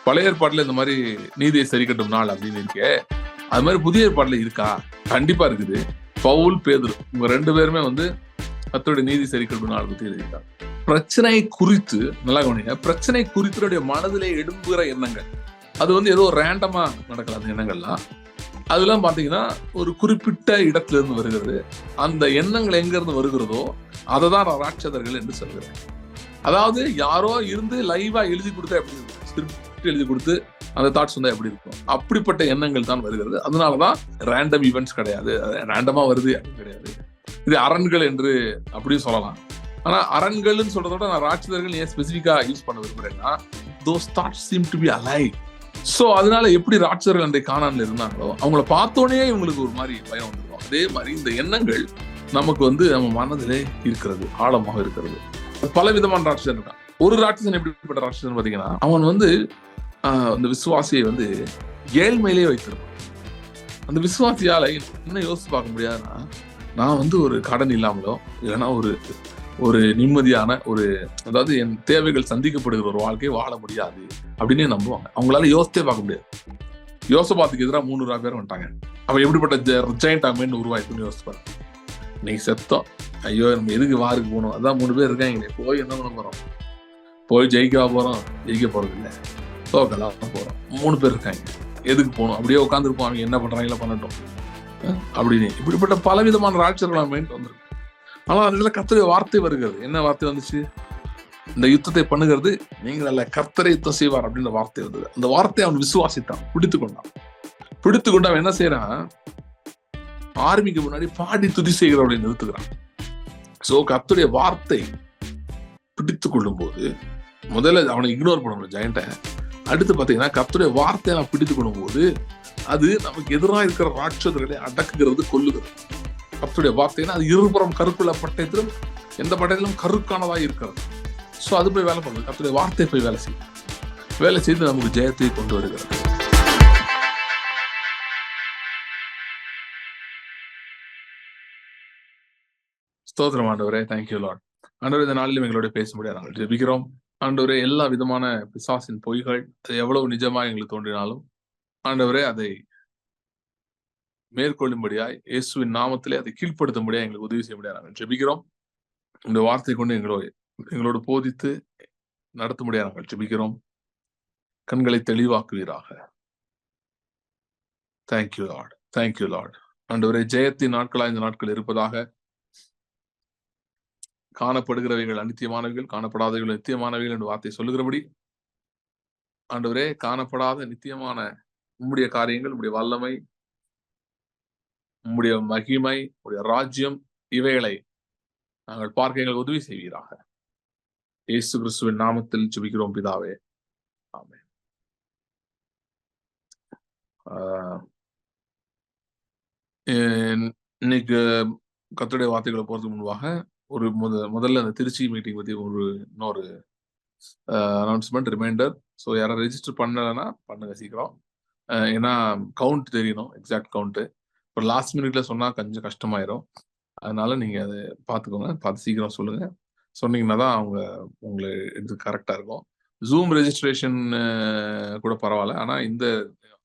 பழைய ஏற்பாட்டுல இந்த மாதிரி நீதியை சரி கட்டும் நாள் அப்படின்னு இருக்கே, அது மாதிரி புதிய ஏற்பாட்டுல இருக்கா? கண்டிப்பா இருக்குது. பவுல், பேதுரு இவங்க 2 பேருமே வந்து கர்த்தருடைய நீதி சரி கட்டும் நாள் பத்தி எழுதியிருக்காங்க. பிரச்சனை குறித்து நல்லா கவனிங்க, பிரச்சனை குறித்து மனதிலே எழும்புகிற எண்ணங்கள், அது வந்து ஏதோ ரேண்டமா நடக்கல. அந்த எண்ணங்கள்லாம் அதெல்லாம் பாத்தீங்கன்னா ஒரு குறிப்பிட்ட இடத்துல இருந்து வருகிறது. அந்த எண்ணங்கள் எங்க இருந்து வருகிறதோ அதை தான் ராட்சதர்கள் என்று சொல்கிறேன். அதாவது யாரோ இருந்து லைவா எழுதி கொடுத்தா எப்படி இருக்கும், ஸ்கிரிப்ட் எழுதி கொடுத்து அந்த தாட்ஸ் வந்தா எப்படி இருக்கும், அப்படிப்பட்ட எண்ணங்கள் தான் வருகிறது. அதனாலதான் ரேண்டம் ஈவெண்ட்ஸ் கிடையாது, ரேண்டமா வருது அப்படின்னு கிடையாது. இது அரண்கள் என்று அப்படியும் சொல்லலாம். ஆனா அரண்கள்னு சொல்றதோட நான் ராட்சதர்கள் ஏன் ஸ்பெசிபிக்கா யூஸ் பண்ண விரும்புறேன்னா, those thoughts seem to be alive. So அதனால எப்படி ராட்சதர்கள் அன்றைய கானான்ல இருந்தாங்களோ அவங்கள பார்த்தோன்னே இவங்களுக்கு ஒரு மாதிரி பயம் வந்துடும். அதே மாதிரி இந்த எண்ணங்கள் நமக்கு வந்து நம்ம மனதிலே இருக்கிறது, ஆழமாக இருக்கிறது. பல விதமான ராட்சசன் இருக்கான். ஒரு ராட்சசன் எப்படிப்பட்ட ராட்சசன் பாத்தீங்கன்னா, அவன் வந்து அந்த விசுவாசியை வந்து ஏழ்மையிலேயே வைத்திருப்பான். அந்த விசுவாசியால என்ன யோசிச்சு பார்க்க முடியாதுன்னா, நான் வந்து ஒரு கடன் இல்லாமலோ இல்லைன்னா ஒரு நிம்மதியான அதாவது என் தேவைகள் சந்திக்கப்படுகிற ஒரு வாழ்க்கையை வாழ முடியாது அப்படின்னே நம்புவாங்க. அவங்களால யோசித்தே பார்க்க முடியாது. யோசபாத்துக்கு எதிராக 300 பேர் வந்துட்டாங்க. அவன் எப்படிப்பட்ட ஜெயண்ட் ஆகுமேன்னு உருவாயிருக்குன்னு யோசிப்பாரு. நீங்க செத்தோம், ஐயோ நம்ம எதுக்கு வாருக்கு போகணும், அதான் 3 பேர் இருக்காங்க, போய் என்ன பண்ண போறோம், போய் ஜெயிக்கவா போறோம், ஜெயிக்க போறது இல்லை, தோக்கலாம் போறோம், 3 பேர் இருக்காங்க, எதுக்கு போகணும், அப்படியே உட்காந்துருப்போம், அவங்க என்ன பண்றாங்களோ பண்ணட்டும் அப்படின்னு. இப்படிப்பட்ட பலவிதமான ராட்சர்கள் மைண்ட் வந்துருக்கு. ஆனா அதுல கர்த்தருடைய வார்த்தை வருகிறது. என்ன வார்த்தை வந்துச்சு? இந்த யுத்தத்தை பண்ணுகிறது நீங்கள் அல்ல, கர்த்தரை யுத்தம் செய்வார் அப்படின்ற வார்த்தை வந்தது. அந்த வார்த்தையை அவன் விசுவாசித்தான், பிடித்துக்கொண்டு அவன் என்ன செய்யறான், ஆர்மிக்கு முன்னாடி பாடி துதி செய்கிறவர்களை நிறுத்துகிறான். சோ கர்த்தருடைய வார்த்தை பிடித்துக் கொள்ளும் போது முதல்ல அவனை இக்னோர் பண்ணணும் ஜெயண்ட. அடுத்து பாத்தீங்கன்னா கர்த்தருடைய வார்த்தையை நான் பிடித்துக் கொள்ளும் போது அது நமக்கு எதிராக இருக்கிற ராட்சதர்களை அடக்குகிறது, கொல்லுகிறது. கர்த்தருடைய வார்த்தைன்னா அது இருபுறம் கருக்குள்ள பட்டயத்திலும் எந்த பட்டயத்திலும் கருக்கானதாக இருக்கிறது. சோ அது போய் வேலை பண்ணுது. கர்த்தருடைய வார்த்தை போய் வேலை செய்து நமக்கு ஜெயத்தை கொண்டு வருகிறது. ஸ்தோத்திரம் ஆண்டவரே, தேங்க்யூ லார்ட். ஆண்டவரே, இந்த நாளிலும் எங்களோட பேச முடியாது, நாங்கள் ஜெபிக்கிறோம். ஆண்டவரே, எல்லா விதமான பிசாசின் பொய்கள் அது எவ்வளவு நிஜமா எங்களுக்கு தோன்றினாலும் ஆண்டவரே அதை மேற்கொள்ளும்படியாய் இயேசுவின் நாமத்திலே அதை கீழ்ப்படுத்தும்படியா எங்களுக்கு உதவி செய்ய முடியாது, நாங்கள் ஜெபிக்கிறோம். இந்த வார்த்தை கொண்டு எங்களோடு போதித்து நடத்த முடியாது, நாங்கள் ஜெபிக்கிறோம். கண்களை தெளிவாக்குவீராக. Thank you lord, thank you lord. ஆண்டவரே, ஜெயத்தின் நாட்களா இந்த நாட்கள் இருப்பதாக. காணப்படுகிறவைகள் அநித்தியமானவைகள், காணப்படாதவைகள் நித்தியமானவைகள் என்று வார்த்தை சொல்லுகிறபடி ஆண்டவரே, காணப்படாத நித்தியமான உம்முடைய காரியங்கள், உம்முடைய வல்லமை, உம்முடைய மகிமை, உம்முடைய ராஜ்யம், இவைகளை நாங்கள் பார்க்க எங்களுக்கு உதவி செய்வீராக. இயேசு கிறிஸ்துவின் நாமத்தில் ஜெபிக்கிறோம் பிதாவே, ஆமென். இன்னைக்கு கர்த்தருடைய வார்த்தைகளை போறதுக்கு முன்பாக முதல்ல அந்த திருச்சி மீட்டிங் பத்தி இன்னொரு அனௌன்ஸ்மெண்ட், ரிமைண்டர். ஸோ யாரும் ரெஜிஸ்டர் பண்ணலைன்னா பண்ணுங்க சீக்கிரம். ஏன்னா கவுண்ட் தெரியணும், எக்ஸாக்ட் கவுண்ட். இப்போ லாஸ்ட் மினிட்ல சொன்னா கொஞ்சம் கஷ்டமாயிரும். அதனால நீங்க அதை பார்த்துக்கோங்க, பார்த்து சீக்கிரம் சொல்லுங்க. சொன்னீங்கன்னா தான் உங்களை எடுத்து கரெக்டா இருக்கும். ஜூம் ரெஜிஸ்ட்ரேஷன் கூட பரவாயில்ல, ஆனா இந்த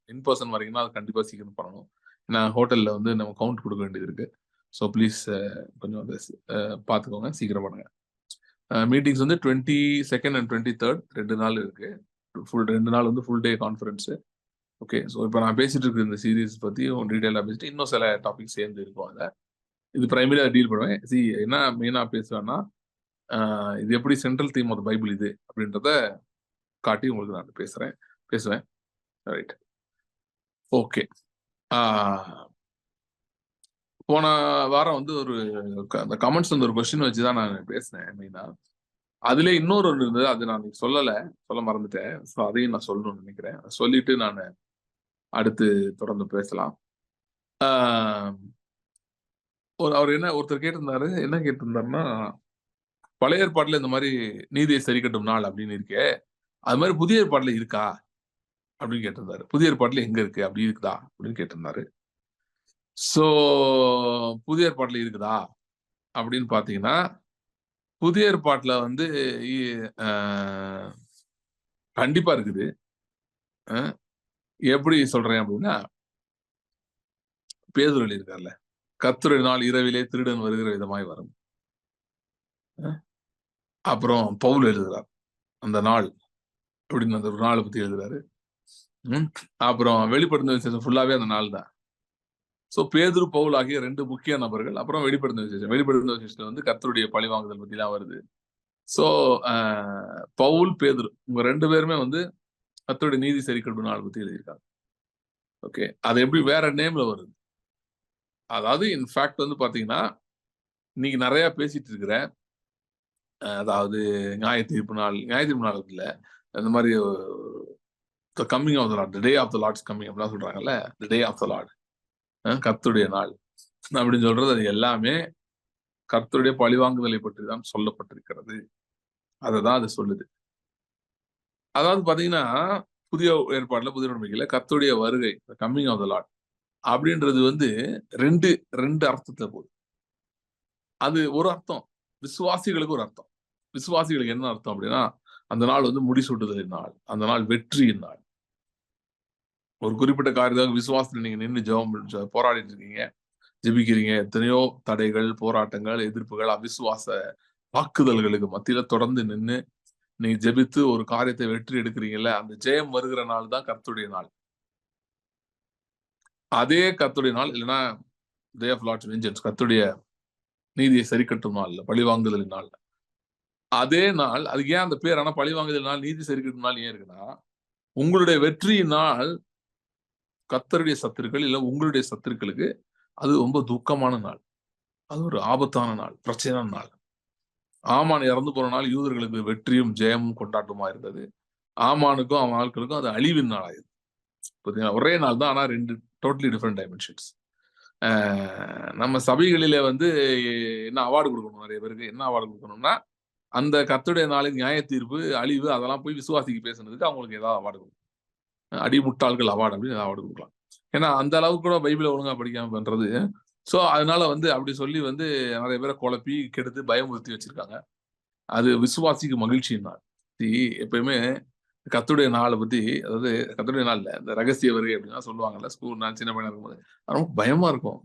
இன்பர்சன் வரீங்கன்னா அது கண்டிப்பா சீக்கிரம் பண்ணணும். ஏன்னா ஹோட்டல்ல வந்து நம்ம கவுண்ட் கொடுக்க வேண்டியது இருக்கு. ஸோ ப்ளீஸ் கொஞ்சம் அதை பார்த்துக்கோங்க, சீக்கிரம் பண்ணுங்க. மீட்டிங்ஸ் வந்து 22nd and 23rd 2 நாள் இருக்கு. 2 நாள் வந்து full day conference. Okay, so இப்போ நான் பேசிட்டு இருக்க இந்த சீரீஸ் பத்தி டீட்டெயிலாக பேசிட்டு இன்னும் சில டாபிக் சேர்ந்து இருக்கும். அதில் இது பிரைமரியா டீல் பண்ணுவேன். என்ன மெயினாக பேசுவேன்னா, இது எப்படி சென்ட்ரல் தீம் ஆஃப் பைபிள் இது அப்படின்றத காட்டி உங்களுக்கு நான் பேசுவேன். Right, okay. போன வாரம் வந்து அந்த கமெண்ட்ஸ் வந்து ஒரு கொஸ்டின் வச்சுதான் நான் பேசினேன் மெயினா. அதுல இன்னொரு ஒன்று இருந்தது, அது நான் சொல்ல மறந்துட்டேன். ஸோ அதையும் நான் சொல்லணும்னு நினைக்கிறேன். சொல்லிட்டு நான் அடுத்து தொடர்ந்து பேசலாம். ஒருத்தர் கேட்டிருந்தாரு, என்ன கேட்டிருந்தாருன்னா, பழைய ஏற்பாட்டுல இந்த மாதிரி நீதியை சரி கட்டும் நாள் அப்படின்னு இருக்கே, அது மாதிரி புதிய ஏற்பாட்டுல இருக்கா அப்படின்னு கேட்டிருந்தாரு. புதிய ஏற்பாட்டுல எங்க இருக்கு, அப்படி இருக்குதா அப்படின்னு கேட்டிருந்தாரு. சோ புதிய ஏற்பாட்டுல இருக்குதா அப்படின்னு பாத்தீங்கன்னா, புதிய ஏற்பாட்டுல வந்து கண்டிப்பா இருக்குது. எப்படி சொல்றேன் அப்படின்னா, பேதுரு எழுதியிருக்கார்ல, கர்த்தருடைய நாள் இரவிலே திருடன் வருகிற விதமாய் வரும். அப்புறம் பவுல் எழுதுகிறார் அந்த நாள் அப்படின்னு, அந்த ஒரு நாளை பத்தி எழுதுறாரு. அப்புறம் வெளிப்படுத்தின விசேஷம் ஃபுல்லாவே அந்த நாள் தான். சோ பேதுரு, பவுல் ஆகிய 2 முக்கிய நபர்கள். அப்புறம் வெளிப்படுத்தின விசேஷம். வெளிப்படுத்தின விசேஷத்துல வந்து கர்த்தருடைய பழிவாங்குதல் பத்தி எல்லாம் வருது. சோ பவுல், பேதுரு உங்க 2 பேருமே வந்து கர்த்தருடைய நீதி சரிக்கட்டும் நாள் பத்தி எழுதியிருக்காங்க. ஓகே, அது எப்படி வேற நேம்ல வருது? அதாவது இன்ஃபேக்ட் வந்து பாத்தீங்கன்னா, இன்னைக்கு நிறைய பேசிட்டு இருக்கிற, அதாவது நியாய தீர்ப்பு நாள் இல்ல, அந்த மாதிரி coming of the Lord, the day of the Lord's coming அப்படிலாம் சொல்றாங்கல்ல, தி டே ஆஃப் த லார்ட், கர்த்தருடைய நாள் அப்படின்னு சொல்றது, அது எல்லாமே கர்த்தருடைய பழிவாங்குதலை பற்றி தான் சொல்லப்பட்டிருக்கிறது. அததான் அது சொல்லுது. அதாவது பாத்தீங்கன்னா, புதிய ஏற்பாடுல, புதிய உடன்படிக்கையில கர்த்தருடைய வருகை, கம்மிங் ஆஃப் த லார்ட் அப்படின்றது வந்து ரெண்டு அர்த்தத்துல போகுது. அது ஒரு அர்த்தம், விசுவாசிகளுக்கு ஒரு அர்த்தம். விசுவாசிகளுக்கு என்ன அர்த்தம் அப்படின்னா, அந்த நாள் வந்து முடிசூட்டுதலின் நாள், அந்த நாள் வெற்றியின் நாள். ஒரு குறிப்பிட்ட காரியத்துக்காக விசுவாசத்துல நீங்க நின்று ஜெபம் போராடிட்டு இருக்கீங்க, ஜெபிக்கிறீங்க. எத்தனையோ தடைகள், போராட்டங்கள், எதிர்ப்புகள், அவிசுவாச தாக்குதல்களுக்கு மத்தியில தொடர்ந்து நின்னு நீங்க ஜெபித்து ஒரு காரியத்தை வெற்றி எடுக்கிறீங்கல்ல, அந்த ஜெயம் வருகிற நாள் தான் கர்த்தருடைய நாள். அதே கர்த்தருடைய நாள், இல்லைன்னா டே ஆஃப் லார்ட்ஸ் வெஞ்சன்ஸ், கர்த்தருடைய நீதியை சரிக்கட்டும் நாள், பழிவாங்குதலின் நாள். அதே நாள், அதுக்கு ஏன் அந்த பேர்? ஆனா பழிவாங்குதல் நாள், நீதி சரிக்கட்டும் நாள் ஏன் இருக்குன்னா, உங்களுடைய வெற்றியின் நாள் கர்த்தருடைய சத்துருக்கள் இல்ல உங்களுடைய சத்துருக்களுக்கு அது ரொம்ப துக்கமான நாள். அது ஒரு ஆபத்தான நாள், பிரச்சனையான நாள். ஆமான் இறந்து போன நாள் யூதர்களுக்கு வெற்றியும் ஜெயமும் கொண்டாட்டமா இருந்தது. ஆமானுக்கும் அவன் ஆட்களுக்கும் அது அழிவின் நாளாயிருது. பார்த்தீங்களா, ஒரே நாள் தான், ஆனா 2 டோட்டலி டிஃபரெண்ட் டைமென்ஷன்ஸ். நம்ம சபைகளிலே வந்து என்ன அவார்டு கொடுக்கணும், நிறைய பேருக்கு என்ன அவார்டு கொடுக்கணும்னா, அந்த கர்த்தருடைய நாளின் நியாய தீர்ப்பு, அழிவு அதெல்லாம் போய் விசுவாசிக்கு பேசுனதுக்கு அவங்களுக்கு ஏதாவது அவார்டு கொடுக்கணும். அடிமுட்டாள்கள் அவார்டு அப்படின்னு அவார்டு கொடுக்கலாம். ஏன்னா அந்த அளவுக்கு கூட பைபிளை ஒழுங்கா படிக்காம பண்றது. சோ அதனால வந்து அப்படி சொல்லி வந்து நிறைய பேரை குழப்பி கெடுத்து பயமுறுத்தி வச்சிருக்காங்க. அது விசுவாசிக்கு மகிழ்ச்சியின் நாள். எப்பயுமே கர்த்தருடைய நாளை பத்தி, அதாவது கர்த்தருடைய நாள்ல இந்த ரகசிய வருகை அப்படின்னா சொல்லுவாங்கல்ல, ஸ்கூல் நான் சின்ன பையனா இருக்கும்போது ரொம்ப பயமா இருக்கும்.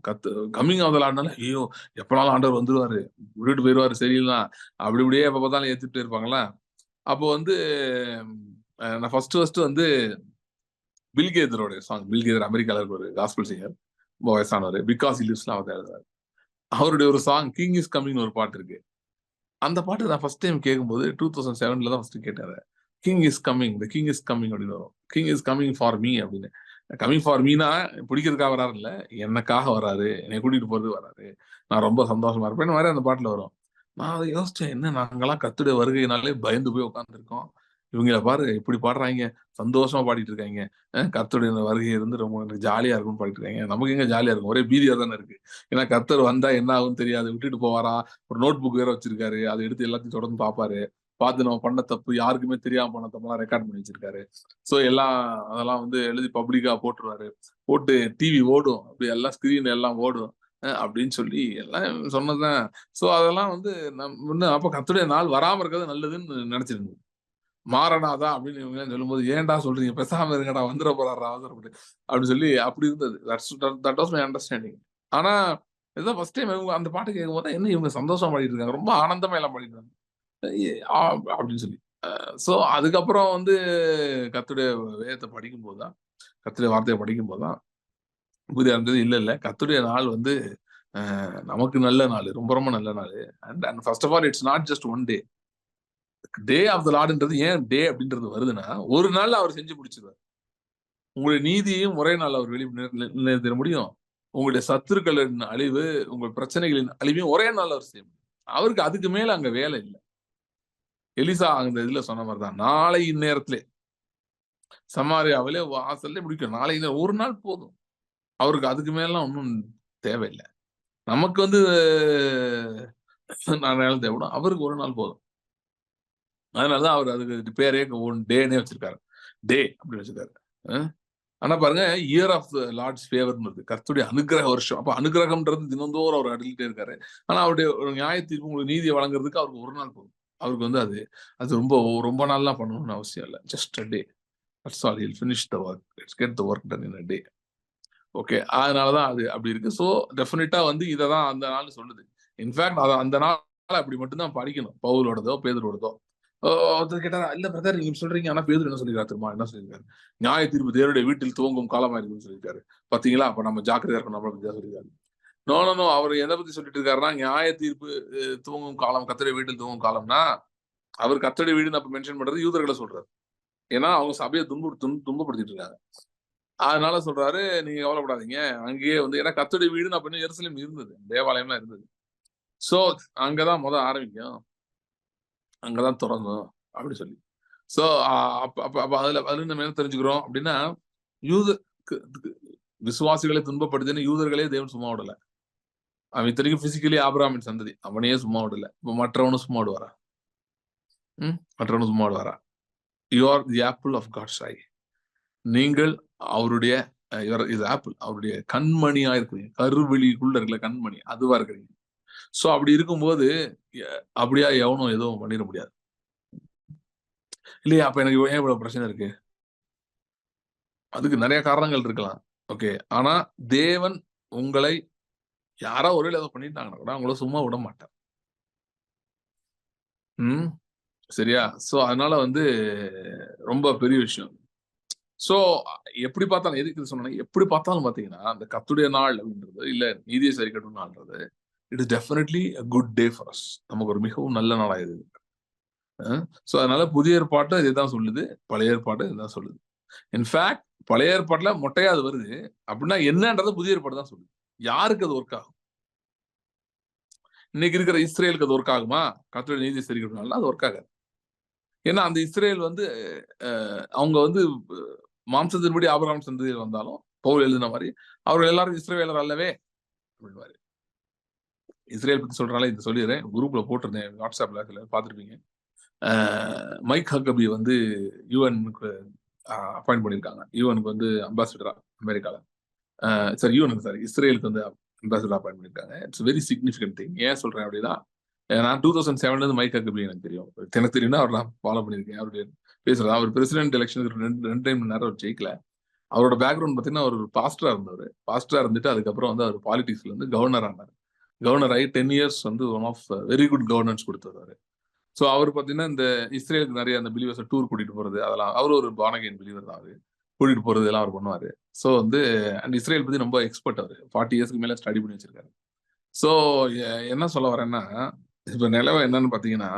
கம்மிங் ஆஃப் த லார்ட்னால, ஐயோ எப்பனாலும் ஆண்டவர் வந்துருவாரு, விட்டுட்டு போயிருவாரு சரியில்லைனா அப்படி இப்படியே எப்ப பார்த்தாலும் ஏத்துட்டு இருப்பாங்களா. அப்போ வந்து நான் ஃபர்ஸ்ட் வந்து பில்கேதரோட சாங், பில்கேதர் அமெரிக்கால இருக்க ஒரு காஸ்பல் சிங்கர், ரொம்ப வயசானவர், பிகாஸ் ஹி லிவ்ஸ்லாம் அவர் எழுதுறாரு. அவருடைய ஒரு சாங் கிங் இஸ் கம்மிங்னு ஒரு பாட்டு இருக்கு. அந்த பாட்டு நான் ஃபர்ஸ்ட் டைம் கேட்கும்போது 2007ல தான் ஃபர்ஸ்ட் கேட்டேன். King is coming, the king is coming அப்படின்னு வரும். King is coming for me அப்படின்னு. கம்மிங் ஃபார் மீனா பிடிக்கிறதுக்காக வராரு இல்ல, எனக்காக வராரு, என்னை கூட்டிட்டு போறது வராரு, நான் ரொம்ப சந்தோஷமா இருப்பேன் மாதிரி அந்த பாட்டுல வரும். நான் அதை யோசிச்சேன், என்ன நாங்கெல்லாம் கர்த்தருடைய வருகையினாலே பயந்து போய் உட்காந்துருக்கோம், இவங்கள பாரு இப்படி பாடுறாங்க, சந்தோஷமா பாடிட்டு இருக்காங்க, கர்த்தருடைய வருகை இருந்து ரொம்ப எனக்கு ஜாலியா இருக்கும்னு பாடிட்டு இருக்காங்க. நமக்கு எங்க ஜாலியா இருக்கும், ஒரே பீதியா தானே இருக்கு. ஏன்னா கர்த்தர் வந்தா என்ன ஆகும்னு தெரியாது, விட்டுட்டு போவாரா, ஒரு நோட் புக் வேற வச்சிருக்காரு, அதை எடுத்து எல்லாத்தையும் தொடர்ந்து பாப்பாரு, பார்த்து நம்ம பண்ண தப்பு, யாருக்குமே தெரியாம பண்ண தப்பெல்லாம் ரெக்கார்ட் பண்ணி வச்சிருக்காரு. சோ எல்லாம் அதெல்லாம் வந்து எழுதி பப்ளிக்கா போட்டுருவாரு, போட்டு டிவி ஓடும், அப்படி எல்லாம் ஸ்கிரீன் எல்லாம் ஓடும் அப்படின்னு சொல்லி எல்லாம் சொன்னதுதான். சோ அதெல்லாம் வந்து அப்ப கர்த்தருடைய நாள் வராம இருக்கிறது நல்லதுன்னு நினைச்சிருந்தது. மாறனாதா அப்படின்னு இவங்க சொல்லும்போது, ஏன்டா சொல்றீங்க, பேசாம இருங்கடா, வந்துட போறாரா அவசரப்பட்டு அப்படின்னு சொல்லி அப்படி இருந்தது. That was my understanding. ஆனா இதான் ஃபர்ஸ்ட் டைம் இவங்க அந்த பாட்டு கேட்கும் போது, என்ன இவங்க சந்தோஷமா பாடிட்டு இருக்காங்க, ரொம்ப ஆனந்தமா எல்லாம் பாடிட்டு இருக்காங்க அப்படின்னு சொல்லி. சோ அதுக்கப்புறம் வந்து கர்த்தருடைய வேதத்தை படிக்கும் போதுதான், கர்த்தருடைய வார்த்தையை படிக்கும் போதுதான் புதிய இருந்தது. இல்ல கர்த்தருடைய நாள் வந்து நமக்கு நல்ல நாள், ரொம்ப ரொம்ப நல்ல நாள். And first of all it's not just one day. Day of the லார்ட்ன்றது ஏன் டே அப்படின்றது வருதுன்னா, ஒரு நாள் அவர் செஞ்சு முடிச்சிருவார். உங்களுடைய நீதியையும் ஒரே நாள் அவர் நிலைநிறுத்திட முடியும். உங்களுடைய சத்துருக்களின் அழிவு, உங்கள் பிரச்சனைகளின் அழிவையும் ஒரே நாள் அவர் செய்ய முடியும். அவருக்கு அதுக்கு மேல அங்க வேலை இல்ல. எலிசா அந்த இதுல சொன்ன மாதிரிதான், நாளை இந்நேரத்திலே சமாரியாவிலே வாசல்ல முடிக்கும். நாளை ஒரு நாள் போதும். அவருக்கு அதுக்கு மேலாம் ஒன்றும் தேவையில்லை. நமக்கு வந்து 4 நாள் தேவைப்படும், அவருக்கு ஒரு நாள் போதும். அதனாலதான் அவர் அதுக்கு பேரே ஒன் டேனே வச்சிருக்காரு. டே அப்படின்னு வச்சிருக்காரு. ஆனா பாருங்க, இயர் ஆஃப் த லார்ட்ஸ் ஃபேவர்னு இருக்கு, கர்த்தருடைய அனுக்கிரக வருஷம். அப்ப அனுக்கிரகம்ன்றது தினந்தோறும் அவர் அடிக்கிட்டே இருக்காரு. ஆனா அவருடைய ஒரு நியாய தீர்ப்பு, உங்களுக்கு நீதியை வழங்குறதுக்கு அவருக்கு ஒரு நாள் போதும். அவருக்கு வந்து அது அது ரொம்ப ரொம்ப நாள்லாம் பண்ணணும்னு அவசியம் இல்லை. Just a day. That's all. He'll finish the work. Let's get the work done in a day. Okay, அதனாலதான் அது அப்படி இருக்கு. ஸோ டெஃபினட்டா வந்து இதை தான் அந்த நாள் சொல்லுது. இன்ஃபேக்ட் அதை அந்த நாள் அப்படி மட்டும்தான் படிக்கணும், பவுலோடதோ பேதுருவோடதோ. ஒருத்தர் கேட்டாரா, இல்ல பிரதர் நீங்க சொல்றீங்க, ஆனா பேதுரு என்ன சொல்லிருக்காரு தெரியுமா? என்ன சொல்லியிருக்காரு? நியாய தீர்ப்பு தேவனுடைய வீட்டில் துவங்கும் காலமா இருக்குன்னு சொல்லியிருக்காரு. பாத்தீங்களா? அப்ப நம்ம ஜாக்கிரதையா இருக்கணும், நம்மளை பத்தி சொல்லியிருக்காரு. நோ, அவர் எதை பத்தி சொல்லிட்டு இருக்காருன்னா, நியாய தீர்ப்பு துவங்கும் காலம், கர்த்தருடைய வீட்டில் துவங்கும் காலம்னா, அவர் கர்த்தருடைய வீடுன்னு அப்ப மென்ஷன் பண்றது யூதர்களை சொல்றாரு. ஏன்னா அவங்க சபையை துன்பப்படுத்திட்டு இருக்காங்க. அதனால சொல்றாரு, நீங்க கவலைப்படாதீங்க, அங்கேயே வந்து, ஏன்னா கர்த்தருடைய வீடுன்னு அப்ப எருசலேம் இருந்தது, தேவாலயம்லாம் இருந்தது. சோ அங்கதான் ஆரம்பிக்கும், அங்கதான் தொடங்கும் அப்படி சொல்லி. சோ அதுல நம்ம என்ன தெரிஞ்சுக்கிறோம் அப்படின்னா, விசுவாசிகளை துன்பப்படுத்தின யூதர்களே தேவன் சும்மா விடல. அவன் இத்தனைக்கும் பிசிக்கலி ஆபிரகாமின் சந்ததி, அவனையே சும்மா விடல. இப்ப மற்றவனும் சும்மா விடுவாரா? மற்றவனும் சும்மா விடுவாரா? You are the apple of god's eye. நீங்கள் அவருடைய ஆப்பிள், அவருடைய கண்மணியா இருக்கிறீங்க, கருவெளிக்குள்ள இருக்கிற கண்மணி அதுவா இருக்கிறீங்க. சோ அப்படி இருக்கும்போது அப்படியா எவனும் எதுவும் பண்ணிட முடியாது இல்லையா? அப்ப எனக்கு ஏன் இவ்வளவு பிரச்சனை இருக்கு? அதுக்கு நிறைய காரணங்கள் இருக்கலாம். ஓகே, ஆனா தேவன் உங்களை யாரோ ஒரே ஏதோ பண்ணிட்டாங்கன்னா கூட அவங்கள சும்மா விட மாட்டார். சரியா? சோ அதனால வந்து ரொம்ப பெரிய விஷயம். சோ எப்படி பார்த்தாலும், எதுக்கு சொன்னா, எப்படி பார்த்தாலும் பாத்தீங்கன்னா அந்த கர்த்தருடைய நாள் அப்படின்றது, இல்ல நீதியை சரி கட்டும் நாள்ன்றது, it is definitely a good day for us. நமக்கு ஒரு மிகவும் நல்ல நாளா இது. சோ அதனால புதிய ஏற்பாட்டு இதுதான் சொல்லுது, பழைய ஏற்பாடு இதுதான் சொல்லுது. இன்ஃபேக்ட் பழைய ஏற்பாட்டுல மொட்டையா அது வருது அப்படின்னா என்னன்றது புதிய ஏற்பாடு தான் சொல்லுது. யாருக்கு அது ஒர்க் ஆகும்? இன்னைக்கு இருக்கிற இஸ்ரேலுக்கு அது ஒர்க் ஆகுமா? கர்த்தருடைய நீதி சரி கட்டும் நாள்ல அது ஒர்க் ஆகாது. ஏன்னா அந்த இஸ்ரேல் வந்து அவங்க வந்து மாம்சத்தின்படி ஆபிரகாம் சந்ததியில் வந்தாலும், பவுல் எழுதின மாதிரி, அவர்கள் எல்லாரும் இஸ்ரவேலர் அல்லவே அப்படின்வாரு. இஸ்ரேல் பத்தி சொல்றாங்களே, இது சொல்லிடுறேன், குரூப்ல போட்டிருந்தேன், வாட்ஸ்அப்ல பார்த்துருப்பீங்க. மைக் ஹக்கபி வந்து யூஎனுக்கு அப்பாயிண்ட் பண்ணியிருக்காங்க. யூஎனுக்கு வந்து அம்பாசிடரா அமெரிக்கால, இஸ்ரேலுக்கு வந்து அம்பாசிடர் அப்பாயிண்ட் பண்ணியிருக்காங்க. It's very significant thing. ஏன் சொல்றேன் அப்படின்னா, நான் 2007 இருந்து மைக் ஹக்கபி எனக்கு தெரியும். எனக்கு தெரியும்னா அவர் நான் ஃபாலோ பண்ணியிருக்கேன். அவருடைய பேசுறது, அவர் பிரசிடென்ட் எலெக்ஷனுக்கு ரெண்டு டைம் அவர் ஜெயிக்கல. அவரோட பேக்ரவுண்ட் பார்த்தீங்கன்னா, அவர் பாஸ்டரா இருந்தவர். பாஸ்டரா இருந்துட்டு அதுக்கப்புறம் வந்து அவர் பாலிடிக்ஸ்ல இருந்து கவர்னர் ஆனார். கவர்னர் ஆகி 10 இயர்ஸ் வந்து one of very good governance கொடுத்தவர். ஸோ அவர் பார்த்தீங்கன்னா இந்த இஸ்ரேலுக்கு நிறைய அந்த பிலீவர்ஸை டூர் கூட்டிட்டு போறது, அதெல்லாம் அவர் ஒரு பானகேன் பிலீவர் தான். அவர் கூட்டிட்டு போறது எல்லாம் அவர் பண்ணுவாரு. ஸோ வந்து அந்த இஸ்ரேல் பத்தி ரொம்ப எக்ஸ்பர்ட். அவர் 40 இயர்ஸ்க்கு மேல ஸ்டடி பண்ணி வச்சிருக்காரு. ஸோ என்ன சொல்ல வரேன்னா, இப்ப நிலவை என்னன்னு பாத்தீங்கன்னா,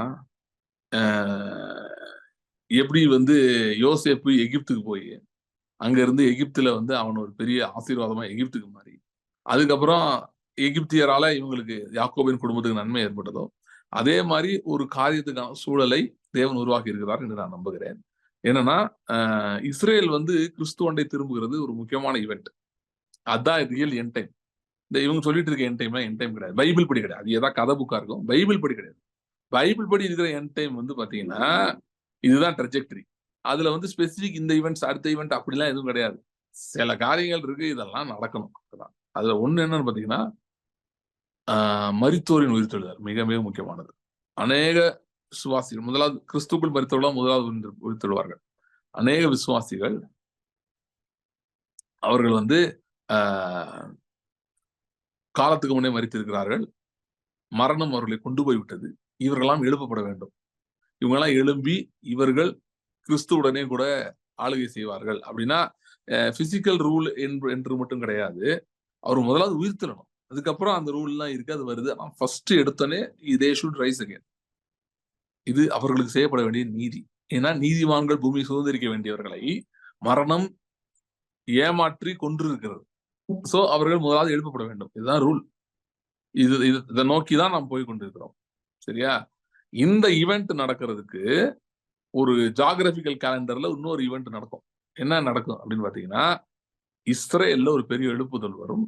எப்படி வந்து யோசேப்பு எகிப்துக்கு போய் அங்க இருந்து எகிப்துல வந்து அவன் ஒரு பெரிய ஆசீர்வாதமா எகிப்துக்கு மாறி, அதுக்கப்புறம் எகிப்தியரால இவங்களுக்கு யாக்கோபின் குடும்பத்துக்கு நன்மை ஏற்பட்டதோ, அதே மாதிரி ஒரு காரியத்துக்கான சூழலை தேவன் உருவாக்கி இருக்கிறார் என்று நான் நம்புகிறேன். என்னன்னா, இஸ்ரேல் வந்து கிறிஸ்துவண்டை திரும்புகிறது ஒரு முக்கியமான ஈவெண்ட். அதான் ரியல் என் டைம். இந்த இவங்க சொல்லிட்டு இருக்க என் டைம்லாம் என் டைம் கிடையாது. பைபிள் படி கிடையாது. அது ஏதாவது கதை புக்கா இருக்கும், பைபிள் படி கிடையாது. பைபிள் படி இருக்கிற என் டைம் வந்து பாத்தீங்கன்னா இதுதான் ட்ரெஜெக்டரி. அதுல வந்து ஸ்பெசிபிக் இந்த ஈவெண்ட்ஸ் அடுத்த ஈவெண்ட் அப்படிலாம் எதுவும் கிடையாது. சில காரியங்கள் இருக்கு, இதெல்லாம் நடக்கணும். அதுல ஒண்ணு என்னன்னு பாத்தீங்கன்னா, மரித்தோரின் உயிர்த்தெழுதல் மிக மிக முக்கியமானது. அநேக விசுவாசிகள் முதலாவது கிறிஸ்துக்குள் மரித்தவர்களாம் முதலாவது உயிர்த்தெழுவார்கள். அநேக விசுவாசிகள் அவர்கள் வந்து காலத்துக்கு முன்னே மரித்திருக்கிறார்கள். மரணம் அவர்களை கொண்டு போய் விட்டது. இவர்களெல்லாம் எழுப்பப்பட வேண்டும். இவங்கெல்லாம் எழும்பி இவர்கள் கிறிஸ்துவுடனே கூட ஆளுகை செய்வார்கள். அப்படின்னா பிசிக்கல் ரூல் என்று மட்டும் கிடையாது. அவர் முதலாவது உயிர்த்தெழணும். அதுக்கப்புறம் அந்த ரூல் எல்லாம் இருக்கு, அது வருது. ஆனால் ஃபர்ஸ்ட் எடுத்தோன்னே இதே ஷுட் ரைஸ் அகைன். இது அவர்களுக்கு செய்யப்பட வேண்டிய நீதி. ஏன்னா நீதிமான்கள் பூமி சுதந்திரிக்க வேண்டியவர்களை மரணம் ஏமாற்றி கொன்றிருக்கிறது. சோ அவர்கள் முதலாவது எழுப்பப்பட வேண்டும். இதுதான் ரூல். இதை நோக்கிதான் நாம் போய் கொண்டிருக்கிறோம். சரியா? இந்த ஈவெண்ட் நடக்கிறதுக்கு ஒரு ஜியோகிராபிக்கல் கேலண்டர்ல இன்னொரு ஈவெண்ட் நடக்கும். என்ன நடக்கும் அப்படின்னு பாத்தீங்கன்னா, இஸ்ரேல்ல ஒரு பெரிய எழுப்புதல் வரும்.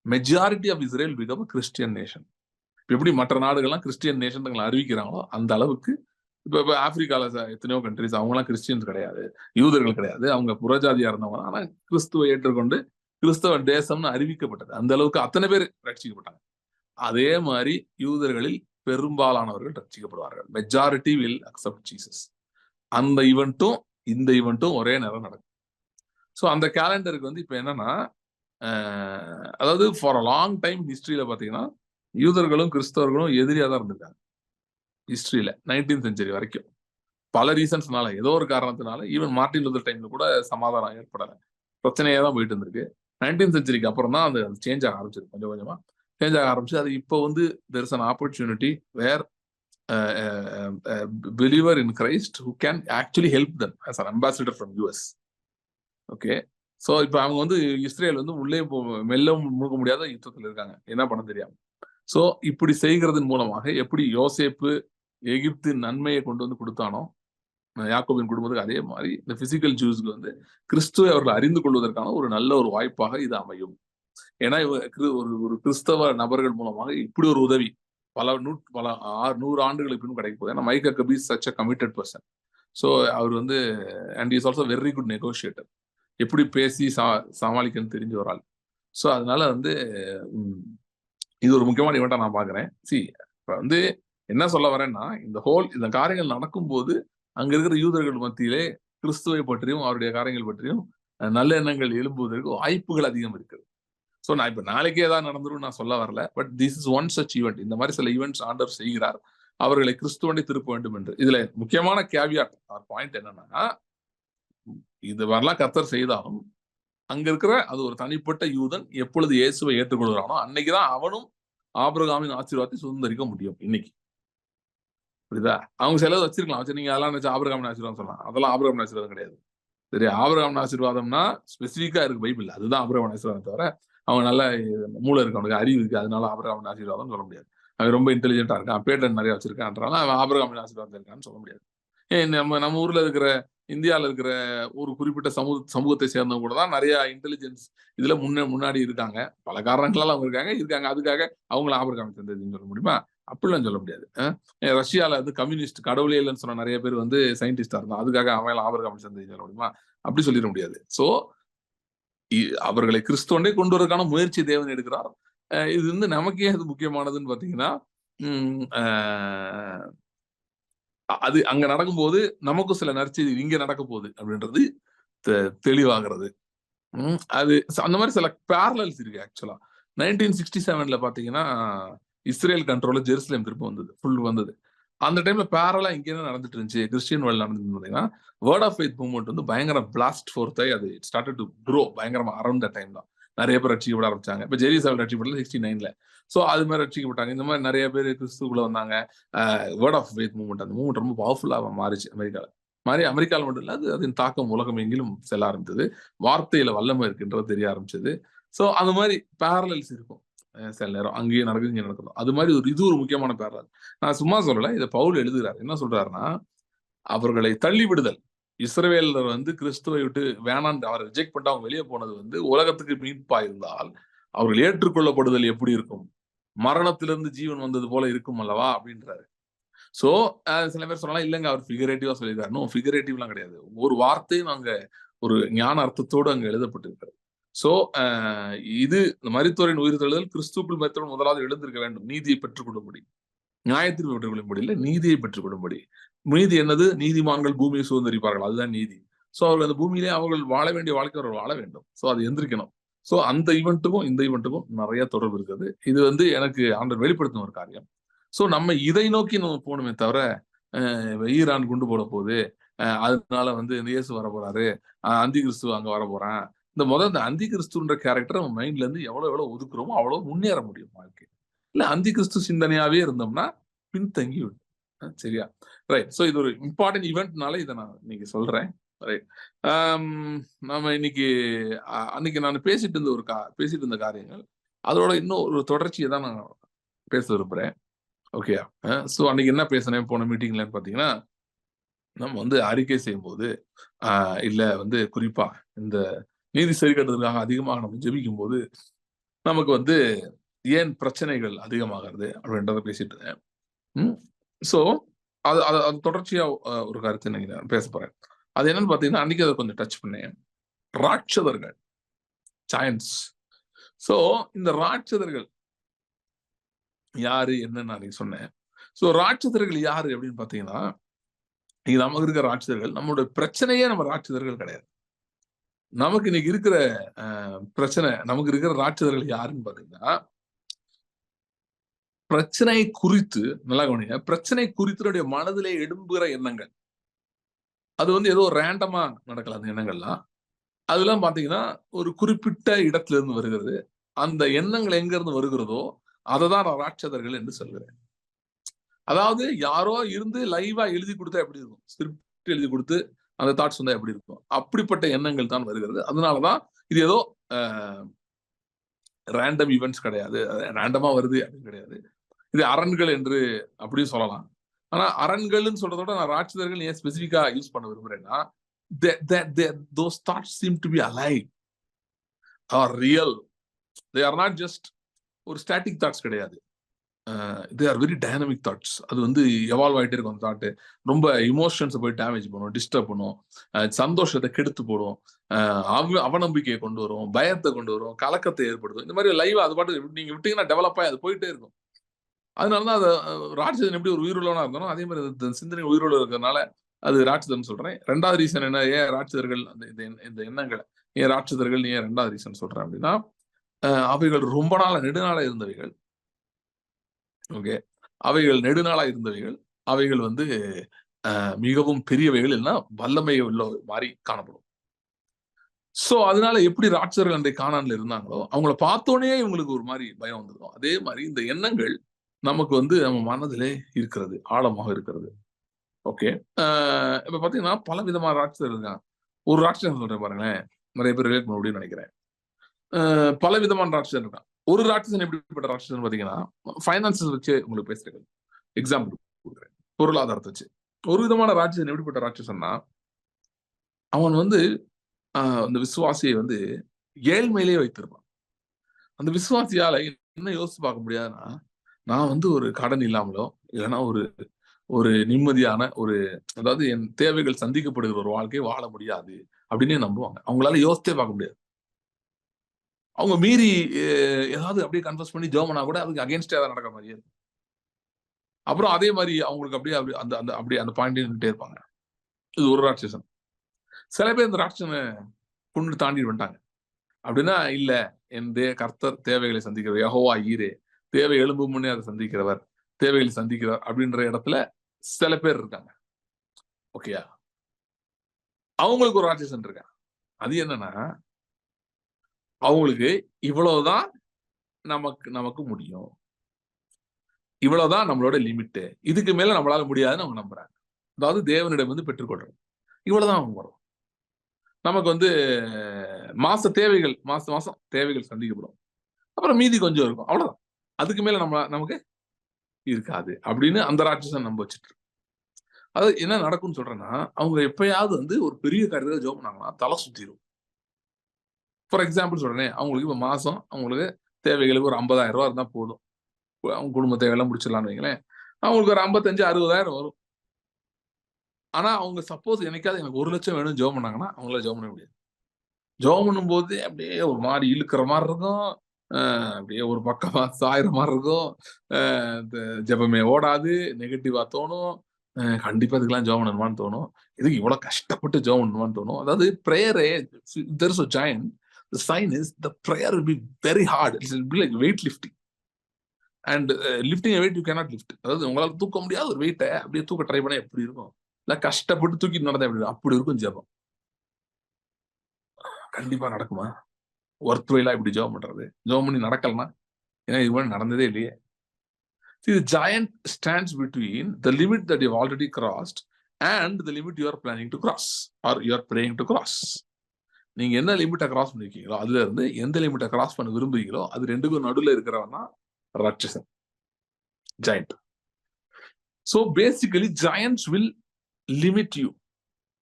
Majority of Israel become Christian nation. எப்படி மற்ற நாடுகள்லாம் கிறிஸ்டியன் நேஷன் தங்களை அறிவிக்கிறாங்களோ அந்த அளவுக்கு இப்ப ஆப்பிரிக்கால எத்தனையோ கண்ட்ரிஸ் அவங்கலாம் கிறிஸ்டியன்ஸ் கிடையாது, யூதர்கள் கிடையாது, அவங்க புறஜாதியா இருந்தவங்க. ஆனா கிறிஸ்துவை ஏற்றுக்கொண்டு கிறிஸ்தவ தேசம்னு அறிவிக்கப்பட்டது. அந்த அளவுக்கு அத்தனை பேர் ரட்சிக்கப்பட்டாங்க. அதே மாதிரி யூதர்களில் பெரும்பாலானவர்கள் ரட்சிக்கப்படுவார்கள். Majority will accept Jesus. அந்த ஈவெண்ட்டும் இந்த ஈவெண்ட்டும் ஒரே நேரம் நடக்கும். ஸோ அந்த கேலண்டருக்கு வந்து இப்ப என்னன்னா, அதாவது ஃபார் அ லாங் டைம் ஹிஸ்டரியில பாத்தீங்கன்னா யூதர்களும் கிறிஸ்தவர்களும் எதிரியா தான் இருந்திருக்காங்க. ஹிஸ்டரியில 19th செஞ்சுரி வரைக்கும் பல ரீசன்ஸ்னால, ஏதோ ஒரு காரணத்தினால, ஈவன் மார்ட்டின் லூதர் டைம்ல கூட சமாதானம் ஏற்படல, பிரச்சனையா தான் போயிட்டு இருந்திருக்கு. 19th செஞ்சுரிக்கு அப்புறம் தான் அது சேஞ்ச் ஆக ஆரம்பிச்சது. கொஞ்சம் கொஞ்சமா சேஞ்ச் ஆக ஆரம்பிச்சு. அது இப்போ வந்து there is an opportunity where believer in Christ who can actually help them as an ambassador from US. Okay. So இப்போ அவங்க வந்து இஸ்ரேல் வந்து உள்ளே மெல்ல முழுக முடியாத யுத்தத்தில் இருக்காங்க, என்ன பண்ண தெரியாம. ஸோ இப்படி செய்கிறதன் மூலமாக எப்படி யோசேப்பு எகிப்தின் நன்மையை கொண்டு வந்து கொடுத்தானோ யாக்கோபின் குடும்பத்துக்கு, அதே மாதிரி இந்த பிசிக்கல் ஜூஸ்க்கு வந்து கிறிஸ்துவை அவர்கள் அறிந்து கொள்வதற்கான ஒரு நல்ல ஒரு வாய்ப்பாக இது அமையும். ஏன்னா ஒரு கிறிஸ்தவ நபர்கள் மூலமாக இப்படி ஒரு உதவி பல 100 ஆண்டுகளுக்கு பின் கிடைக்க போகுது. ஏன்னா மைக்கா கபி such a committed person. So அவர் வந்து and is also very good negotiator, எப்படி பேசி சமாளிக்கணும்னு தெரிஞ்ச ஒரு ஆள். ஸோ அதனால வந்து இது ஒரு முக்கியமான ஈவெண்டா நான் பாக்குறேன். இப்ப வந்து என்ன சொல்ல வரேன்னா, இந்த காரியங்கள் நடக்கும் போது அங்க இருக்கிற யூதர்கள் மத்தியிலே கிறிஸ்துவை பற்றியும் அவருடைய காரியங்கள் பற்றியும் நல்ல எண்ணங்கள் எழும்புவதற்கு வாய்ப்புகள் அதிகம் இருக்குது. ஸோ நான் இப்ப நாளைக்கே ஏதாவது நடந்துரும் நான் சொல்ல வரல. But this is one such event. இந்த மாதிரி சில ஈவெண்ட்ஸ் ஆண்டவர் செய்கிறார், அவர்களை கிறிஸ்துவனை திருப்ப வேண்டும் என்று. இதுல முக்கியமான கேவியாட் பாயிண்ட் என்னன்னா, இது வரலாம் கர்த்தர் செய்தாலும் அங்க இருக்கிற அது ஒரு தனிப்பட்ட யூதன் எப்பொழுது இயேசுவை ஏற்றுக்கொள்கிறானோ அன்னைக்குதான் அவனும் ஆபிரகாமின் ஆசீர்வாதத்தை சுதந்திரிக்க முடியும். இன்னைக்கு புரியுதா? அவங்க செலவு வச்சிருக்கலாம், வச்சு நீங்க அதெல்லாம் நினைச்சு ஆபிரகாமின் ஆசீர்வாதம் சொல்லலாம். அதெல்லாம் ஆபிரகாமின் ஆசீர்வாதம் கிடையாது. சரி, ஆபிரகாமின் ஆசீர்வாதம்னா ஸ்பெசிஃபிக்கா இருக்கு பைபிள், அதுதான் ஆபிரகாமின் ஆசீர்வாதம். தவிர அவங்க நல்ல மூளை இருக்கு, அவனுக்கு அறிவு இருக்கு, அதனால ஆபிரகாமின் ஆசீர்வாதம் சொல்ல முடியாது. அவன் ரொம்ப இன்டெலிஜென்ட்டா இருக்கான், பேட்டன் நிறைய வச்சிருக்கான்றனால அவன் ஆபிரகாமின் ஆசீர்வாதம் இருக்கான்னு சொல்ல முடியாது. நம்ம ஊர்ல இருக்கிற, இந்தியாவில் இருக்கிற ஒரு குறிப்பிட்ட சமூகத்தை சேர்ந்தவங்க கூட தான் நிறைய இன்டெலிஜென்ஸ் இதுல முன்னாடி இருக்காங்க. பல காரணங்களால அவங்க இருக்காங்க. அதுக்காக அவங்கள ஆபிரகாம் சேர்ந்ததுன்னு சொல்ல முடியுமா? அப்படிலாம் சொல்ல முடியாது. ரஷ்யால வந்து கம்யூனிஸ்ட் கடவுளே இல்லைன்னு சொன்ன நிறைய பேர் வந்து சயின்டிஸ்டா இருந்தா, அதுக்காக அவங்கள ஆபிரகாம் சேர்ந்ததுன்னு சொல்ல முடியுமா? அப்படி சொல்லிட முடியாது. சோ அவர்களை கிறிஸ்துவனை கொண்டு வரதுக்கான முயற்சி தேவன் எடுக்கிறார். இது வந்து நமக்கே அது முக்கியமானதுன்னு பாத்தீங்கன்னா, அது அங்க நடக்கும்போது நமக்கும் சில நற்செய்தி இங்க நடக்க போகுது அப்படின்றது தெளிவாகிறது. அது அந்த மாதிரி சில பேரலல்ஸ் இருக்கு. ஆக்சுவலா 1967 பாத்தீங்கன்னா இஸ்ரேல் கண்ட்ரோல்ல ஜெருசலேம் திரும்ப வந்தது, ஃபுல் வந்தது. அந்த டைம்ல பேரலா இங்க என்ன நடந்துட்டு இருந்துச்சு, கிறிஸ்டியன் வேர்ல்ட் நடந்துட்டு பாத்தீங்கன்னா, வேர்ட் ஆஃப் ஃபெய்த் மூவ்மெண்ட் வந்து பயங்கர பிளாஸ்ட் ஃபோர்த் ஆகி அது ஸ்டார்டட் டு க்ரோ பயங்கரமா அரௌண்ட் த டைம் தான். நிறைய பேர் ரட்சிக்கப்பட ஆரம்பிச்சாங்க. இப்ப ஜெருசலேம் ரட்சிக்கப்படல 69ல. சோ அது மாதிரி ரட்சிக்கப்பட்டாங்க. இந்த மாதிரி நிறைய பேர் கிறிஸ்துக்குள்ள வந்தாங்க. வேர்ட் ஆஃப் ஃபெய்த் மூவ்மெண்ட், அந்த மூவ்மெண்ட் ரொம்ப பவர்ஃபுல்லா மாறிச்சு அமெரிக்கால மட்டும் இல்ல, அதன் தாக்கம் உலகம் எங்கிலும் செல்ல ஆரம்பித்தது. வார்த்தையில வல்லமை இருக்குன்றது தெரிய ஆரம்பிச்சது. சோ அந்த மாதிரி பேரலல்ஸ் இருக்கும். சில நேரம் அங்கேயே நடக்குது, இங்க நடக்குது. அது மாதிரி இது ஒரு முக்கியமான பேரலல். நான் சும்மா சொல்லல, இதை பவுல் எழுதுகிறார். என்ன சொல்றாருன்னா, அவர்களை தள்ளி விடுதல், இஸ்ரவேலர் வந்து கிறிஸ்துவை விட்டு வேணான்னு அவரை ரிஜெக்ட் பண்ணிட்டு அவங்க வெளியே போனது வந்து உலகத்துக்கு மீட்பா இருந்தால் அவர்கள் ஏற்றுக்கொள்ளப்படுதல் எப்படி இருக்கும்? மரணத்திலிருந்து ஜீவன் வந்தது போல இருக்கும் அல்லவா அப்படின்றாரு. சோ சில பேர் சொல்லலாம், இல்லைங்க அவர் ஃபிகரேட்டிவா சொல்லியிருக்காரு. நோ, ஃபிகரேட்டிவ்லாம் கிடையாது. ஒரு வார்த்தையும் அங்க ஒரு ஞான அர்த்தத்தோடு அங்க எழுதப்பட்டிருக்கிறது. சோ இது மரித்தோரின் உயிர் தெழுதல், கிறிஸ்துக்குள் மரித்தோர் முதலாவது எழுந்திருக்க வேண்டும், நீதியை பெற்றுக் கொள்ளும்படி, நியாயத்திற்கு பெற்றுக் கொள்ளும்படி இல்ல, நீதியை பெற்றுக் கொள்ளும்படி. நீதி என்னது? நீதிமான்கள் பூமியை சுதந்திரிப்பார்கள், அதுதான் நீதி. சோ அவர்கள் அந்த பூமியிலே அவர்கள் வாழ வேண்டிய வாழ்க்கை அவர்கள் வாழ வேண்டும். சோ அது எந்திரிக்கணும். சோ அந்த ஈவெண்ட்டுக்கும் இந்த ஈவெண்ட்டுக்கும் நிறைய தொடர்பு இருக்குது. இது வந்து எனக்கு ஆண்டவர் வெளிப்படுத்தின ஒரு காரியம். சோ நம்ம இதை நோக்கி நம்ம போகணுமே தவிர, ஈரான் குண்டு போட போகுது, அதனால வந்து இயேசு வர போறாரு, அந்தி கிறிஸ்து அங்க வர போறான், இந்த அந்தி கிறிஸ்துன்ற கேரக்டர் நம்ம மைண்ட்ல இருந்து எவ்வளவு ஒதுக்குறோமோ அவ்வளவு முன்னேற முடியும் வாழ்க்கை. இல்ல அந்தி கிறிஸ்து சிந்தனையாவே இருந்தோம்னா பின்தங்கி விடும். சரியா? ரைட். சோ இது ஒரு இம்பார்ட்டன்ட் ஈவெண்ட்னால இதை நான் இன்னைக்கு சொல்றேன். ரைட். நம்ம அன்னைக்கு நான் பேசிட்டு இருந்த காரியங்கள் அதோட இன்னும் ஒரு தொடர்ச்சியை தான் நான் பேச விரும்புறேன். ஓகே. சோ அன்னைக்கு என்ன பேசினேன் போன மீட்டிங்லன்னு பாத்தீங்கன்னா, நம்ம வந்து அறிக்கை செய்யும் போது இல்ல வந்து குறிப்பா இந்த நீதி சரி கட்டுறதுக்காக அதிகமாக நம்ம ஜெபிக்கும் போது நமக்கு வந்து ஏன் பிரச்சனைகள் அதிகமாகிறது அப்படின்றத பேசிட்டு இருந்தேன். சோ அது தொடர்ச்சியா ஒரு கருத்து நான் பேச போறேன். அது என்னன்னு பாத்தீங்கன்னா, அன்னைக்கு அதை கொஞ்சம் டச் பண்ணேன். ராட்சதர்கள், ஜாயன்ட்ஸ். சோ இந்த ராட்சதர்கள் யாரு என்னன்னு நான் சொன்னேன். சோ ராட்சதர்கள் யாரு அப்படின்னு பாத்தீங்கன்னா, இன்னைக்கு நமக்கு இருக்கிற ராட்சதர்கள், நம்மளுடைய பிரச்சனையே நம்ம ராட்சதர்கள் கிடையாது. நமக்கு இன்னைக்கு இருக்கிற பிரச்சனை, நமக்கு இருக்கிற ராட்சதர்கள் யாருன்னு பாத்தீங்கன்னா, பிரச்சனை குறித்து, நல்லா கவனிங்க, பிரச்சனை குறித்து மனதிலே எழும்புகிற எண்ணங்கள். அது வந்து ஏதோ ரேண்டமா நடக்கல அந்த எண்ணங்கள்லாம். அதெல்லாம் பாத்தீங்கன்னா ஒரு குறிப்பிட்ட இடத்துல இருந்து வருகிறது. அந்த எண்ணங்கள் எங்க இருந்து வருகிறதோ அததான் நான் ராட்சதர்கள் என்று சொல்கிறேன். அதாவது யாரோ இருந்து லைவா எழுதி கொடுத்தா எப்படி இருக்கும், ஸ்கிரிப்ட் எழுதி கொடுத்து அந்த தாட்ஸ் வந்தா எப்படி இருக்கும், அப்படிப்பட்ட எண்ணங்கள் தான் வருகிறது. அதனாலதான் இது ஏதோ ரேண்டம் ஈவெண்ட்ஸ் கிடையாது, ரேண்டமா வருது அப்படின்னு கிடையாது. இது அரண்கள் என்று அப்படியும் சொல்லலாம். ஆனா அரண்கள்னு சொல்றதோட நான் ராட்சதர்கள் ஏன் ஸ்பெசிபிக்கா யூஸ் பண்ண விரும்புறேன்னா, those thoughts seem to be alive or real. They are not just ஒரு ஸ்டாட்டிக் தாட்ஸ் கிடையாது. They are very dynamic thoughts. அது வந்து எவால்வ் ஆகிட்டே இருக்கும். அந்த தாட்டு ரொம்ப இமோஷன்ஸை போய் டேமேஜ் பண்ணும், டிஸ்டர்ப் பண்ணும், சந்தோஷத்தை கெடுத்து போடும், அவநம்பிக்கையை கொண்டு வரும், பயத்தை கொண்டு வரும், கலக்கத்தை ஏற்படுத்தும். இந்த மாதிரி லைவ் அது பாட்டு நீங்க விட்டீங்கன்னா டெவலப் ஆகி அது போயிட்டே இருக்கும். அதனாலதான் அது ராட்சதன் எப்படி ஒரு உயிருள்ளவனா இருந்தாலும் அதே மாதிரி சிந்தனை உயிருள்ள இருக்கிறதுனால அது ராட்சதன் சொல்றேன். ரெண்டாவது ரீசன் என்ன, ஏன் ராட்சதர்கள் இந்த எண்ணங்களை ஏன் ராட்சதர்கள் ஏன் ரெண்டாவது ரீசன் சொல்றேன் அப்படின்னா, அவைகள் ரொம்ப நெடுநாளா இருந்தவைகள். ஓகே, அவைகள் நெடுநாளா இருந்தவைகள். அவைகள் வந்து மிகவும் பெரியவைகள் இல்லைன்னா வல்லமை உள்ள மாதிரி காணப்படும். சோ அதனால எப்படி ராட்சதர்கள் அன்றைய கானான்ல இருந்தாங்களோ அவங்கள பார்த்தோன்னே இவங்களுக்கு ஒரு மாதிரி பயம் வந்துடும். அதே மாதிரி இந்த எண்ணங்கள் நமக்கு வந்து நம்ம மனதிலே இருக்கிறது, ஆழமாக இருக்கிறது. ஓகே, இப்ப பாத்தீங்கன்னா பல விதமான ராட்சதர் இருக்காங்க. ஒரு ராட்சதன் சொல்றேன் பாருங்களேன், நிறைய பேர் ரிலேட் பண்ண முடியும்னு நினைக்கிறேன். பல விதமான ராட்சதன் இருக்கான். ஒரு ராட்சதன் எப்படிப்பட்ட ராட்சதன் பாத்தீங்கன்னா, பைனான்சஸ் வச்சு உங்களுக்கு பேசுறேன், எக்ஸாம்பிள் கொடுக்குறேன், பொருளாதாரத்தை வச்சு. ஒரு விதமான ராட்சதன் எப்படிப்பட்ட ராட்சசன்னா, அவன் வந்து அந்த விசுவாசியை வந்து ஏழ்மையிலேயே வைத்திருப்பான். அந்த விசுவாசியால என்ன யோசிச்சு பார்க்க முடியாதுன்னா, நான் வந்து ஒரு கடன் இல்லாமலோ இல்லைன்னா ஒரு நிம்மதியான அதாவது என் தேவைகள் சந்திக்கப்படுகிற ஒரு வாழ்க்கையை வாழ முடியாது அப்படின்னே நம்புவாங்க. அவங்களால யோசித்தே பார்க்க முடியாது. அவங்க மீறி ஏதாவது அப்படியே கன்ஃபர்ஸ் பண்ணி ஜெர்மனா கூட அதுக்கு அகேன்ஸ்டா ஏதாவது நடக்கிற மாதிரியே இருக்கும். அப்புறம் அதே மாதிரி அவங்களுக்கு அப்படியே அப்படியே அந்த பாயிண்ட் நின்றுட்டே இருப்பாங்க. இது ஒரு ராட்சசன். சில பேர் இந்த ராட்சசனை கொண்டு தாண்டி வந்துட்டாங்க. அப்படின்னா இல்ல, என் கர்த்தர் தேவைகளை சந்திக்கிறவர், யெகோவா ஈரே, தேவை எழும்பும் முன்னே அதை சந்திக்கிறவர், தேவைகளை சந்திக்கிறவர் அப்படின்ற இடத்துல சில பேர் இருக்காங்க. ஓகேயா, அவங்களுக்கு ஒரு ராட்சசன் இருக்காங்க. அது என்னன்னா, அவங்களுக்கு இவ்வளவுதான் நமக்கு முடியும், இவ்வளவுதான் நம்மளோட லிமிட், இதுக்கு மேல நம்மளால முடியாதுன்னு அவங்க நம்புறாங்க. அதாவது தேவனிடம் வந்து பெற்றுக்கொள்றது இவ்வளவுதான் அவங்க வரும். நமக்கு வந்து மாசம் தேவைகள் சந்திக்கப்படும், அப்புறம் மீதி கொஞ்சம் இருக்கும், அவ்வளவுதான், அதுக்கு மேல நமக்கு இருக்காது அப்படின்னு அந்த ராட்சசன் நம்ப வச்சுட்டு. அது என்ன நடக்கும்னு சொல்றேன்னா, அவங்க எப்பயாவது வந்து ஒரு பெரிய காரியத்தை ஜெபம் பண்ணாங்கன்னா தலை சுத்திரும். ஃபார் எக்ஸாம்பிள் சொல்றேன், அவங்களுக்கு இப்ப மாசம் அவங்களுக்கு தேவைகளுக்கு ஒரு 50,000 ரூபாய் இருந்தா போதும், அவங்க குடும்ப தேவையெல்லாம் முடிச்சிடலாம்னு வைங்களேன். அவங்களுக்கு ஒரு 55,000-60,000 வரும். ஆனா அவங்க சப்போஸ் என்னைக்காவது எனக்கு 1 லட்சம் வேணும் ஜெபம் பண்ணாங்கன்னா அவங்களால ஜெபம் பண்ண முடியாது. ஜெபம் பண்ணும்போது அப்படியே ஒரு மாதிரி இழுக்கிற மாதிரி இருக்கும், அப்படியே ஒரு பக்கமா சாயிற மாதிரி இருக்கும், ஜெபமே ஓடாது, நெகட்டிவா தோணும், கண்டிப்பா இதுக்கெல்லாம் ஜெபம் பண்ணணுமான்னு தோணும், இதுக்கு இவ்வளவு கஷ்டப்பட்டு ஜெபம் பண்ணணுமான்னு தோணும். அதாவது பிரேயரே, there is a giant, the sign is the prayer will be very hard, it will be like weight lifting and lifting a weight you cannot lift. அதாவது உங்களால தூக்க முடியாத ஒரு வெயிட்டை அப்படியே தூக்க ட்ரை பண்ண எப்படி இருக்கும், இல்ல கஷ்டப்பட்டு தூக்கி நடந்தா எப்படி அப்படி இருக்கும் ஜெபம். கண்டிப்பா நடக்குமா? ஒர்த்வைலா இப்படி ஜெபம் பண்றது, ஜெபம் பண்ணி நடக்கலனா, ஏன்னா இது மாதிரி நடந்ததே இல்லையே. See, the giant stands between the limit that you've already crossed and the limit you are planning to cross or you are praying to cross. நீங்க என்ன லிமிட்டை கிராஸ் பண்ணிருக்கீங்களோ அதுல இருந்து எந்த லிமிட்டை கிராஸ் பண்ண விரும்புறீங்களோ அது ரெண்டுக்கும் நடுவில் இருக்கிறவனா ராட்சசன், giant. So basically giants will limit you.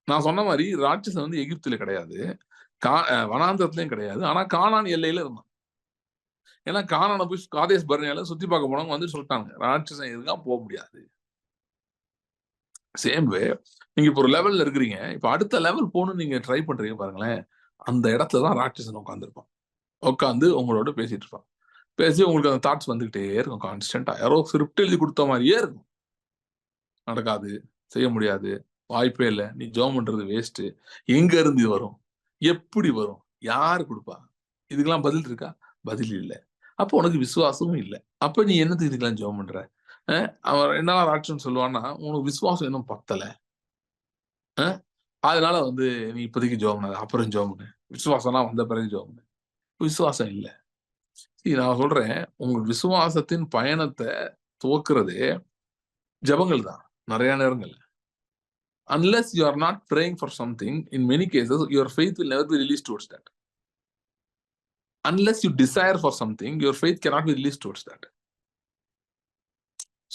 நான் சொன்ன மாதிரி ராட்சசன் வந்து எகிப்துல கிடையாது, வனாந்தரத்திலயும் கிடையாது, ஆனா கானான் எல்லையில இருந்தான். ஏன்னா கானான போய் காதேஸ் பர்னேல சுத்தி பார்க்க போனவங்க வந்து சொல்லிட்டாங்க ராட்சசன் எதுக்காக போக முடியாது. சேம் வே நீங்க இப்போ ஒரு லெவல்ல இருக்கிறீங்க, இப்ப அடுத்த லெவல் போகணும்னு நீங்க ட்ரை பண்றீங்க பாருங்களேன், அந்த இடத்துலதான் ராட்சசன் உட்காந்துருப்பான். உட்காந்து உங்களோட பேசிட்டு இருப்பான். பேசி உங்களுக்கு அந்த தாட்ஸ் வந்துகிட்டே இருக்கும் கான்ஸ்டன்டா, யாரோ ஸ்கிரிப்ட் எழுதி கொடுத்த மாதிரியே இருக்கும். நடக்காது, செய்ய முடியாது, வாய்ப்பே இல்லை. நீ ஜெபம் பண்றது வேஸ்ட். எங்க இருந்து வரும், எப்படி வரும், யாரு கொடுப்பா, இதுக்கெல்லாம் பதில் இருக்கா? பதில் இல்லை. அப்போ உனக்கு விசுவாசமும் இல்லை. அப்ப நீ என்னத்துக்கு இதுக்கெல்லாம் ஜெபம் பண்ற? அவன் என்ன ராட்சன் சொல்லுவான்னா, உனக்கு விசுவாசம் இன்னும் பத்தல, அதனால வந்து நீ இப்போதைக்கு ஜெபம் பண்ணாத, அப்புறம் ஜெபம் பண்ணு, விசுவாசம்லாம் வந்த பிறகு ஜெபம் பண்ணு. விசுவாசம் இல்லை. நான் சொல்றேன், உங்க விசுவாசத்தின் பயணத்தை துவக்குறதே ஜெபங்கள் தான் நிறைய நேரங்கள். Unless you are not praying for something, in many cases your faith will never be released towards that. Unless you desire for something, your faith cannot be released towards that.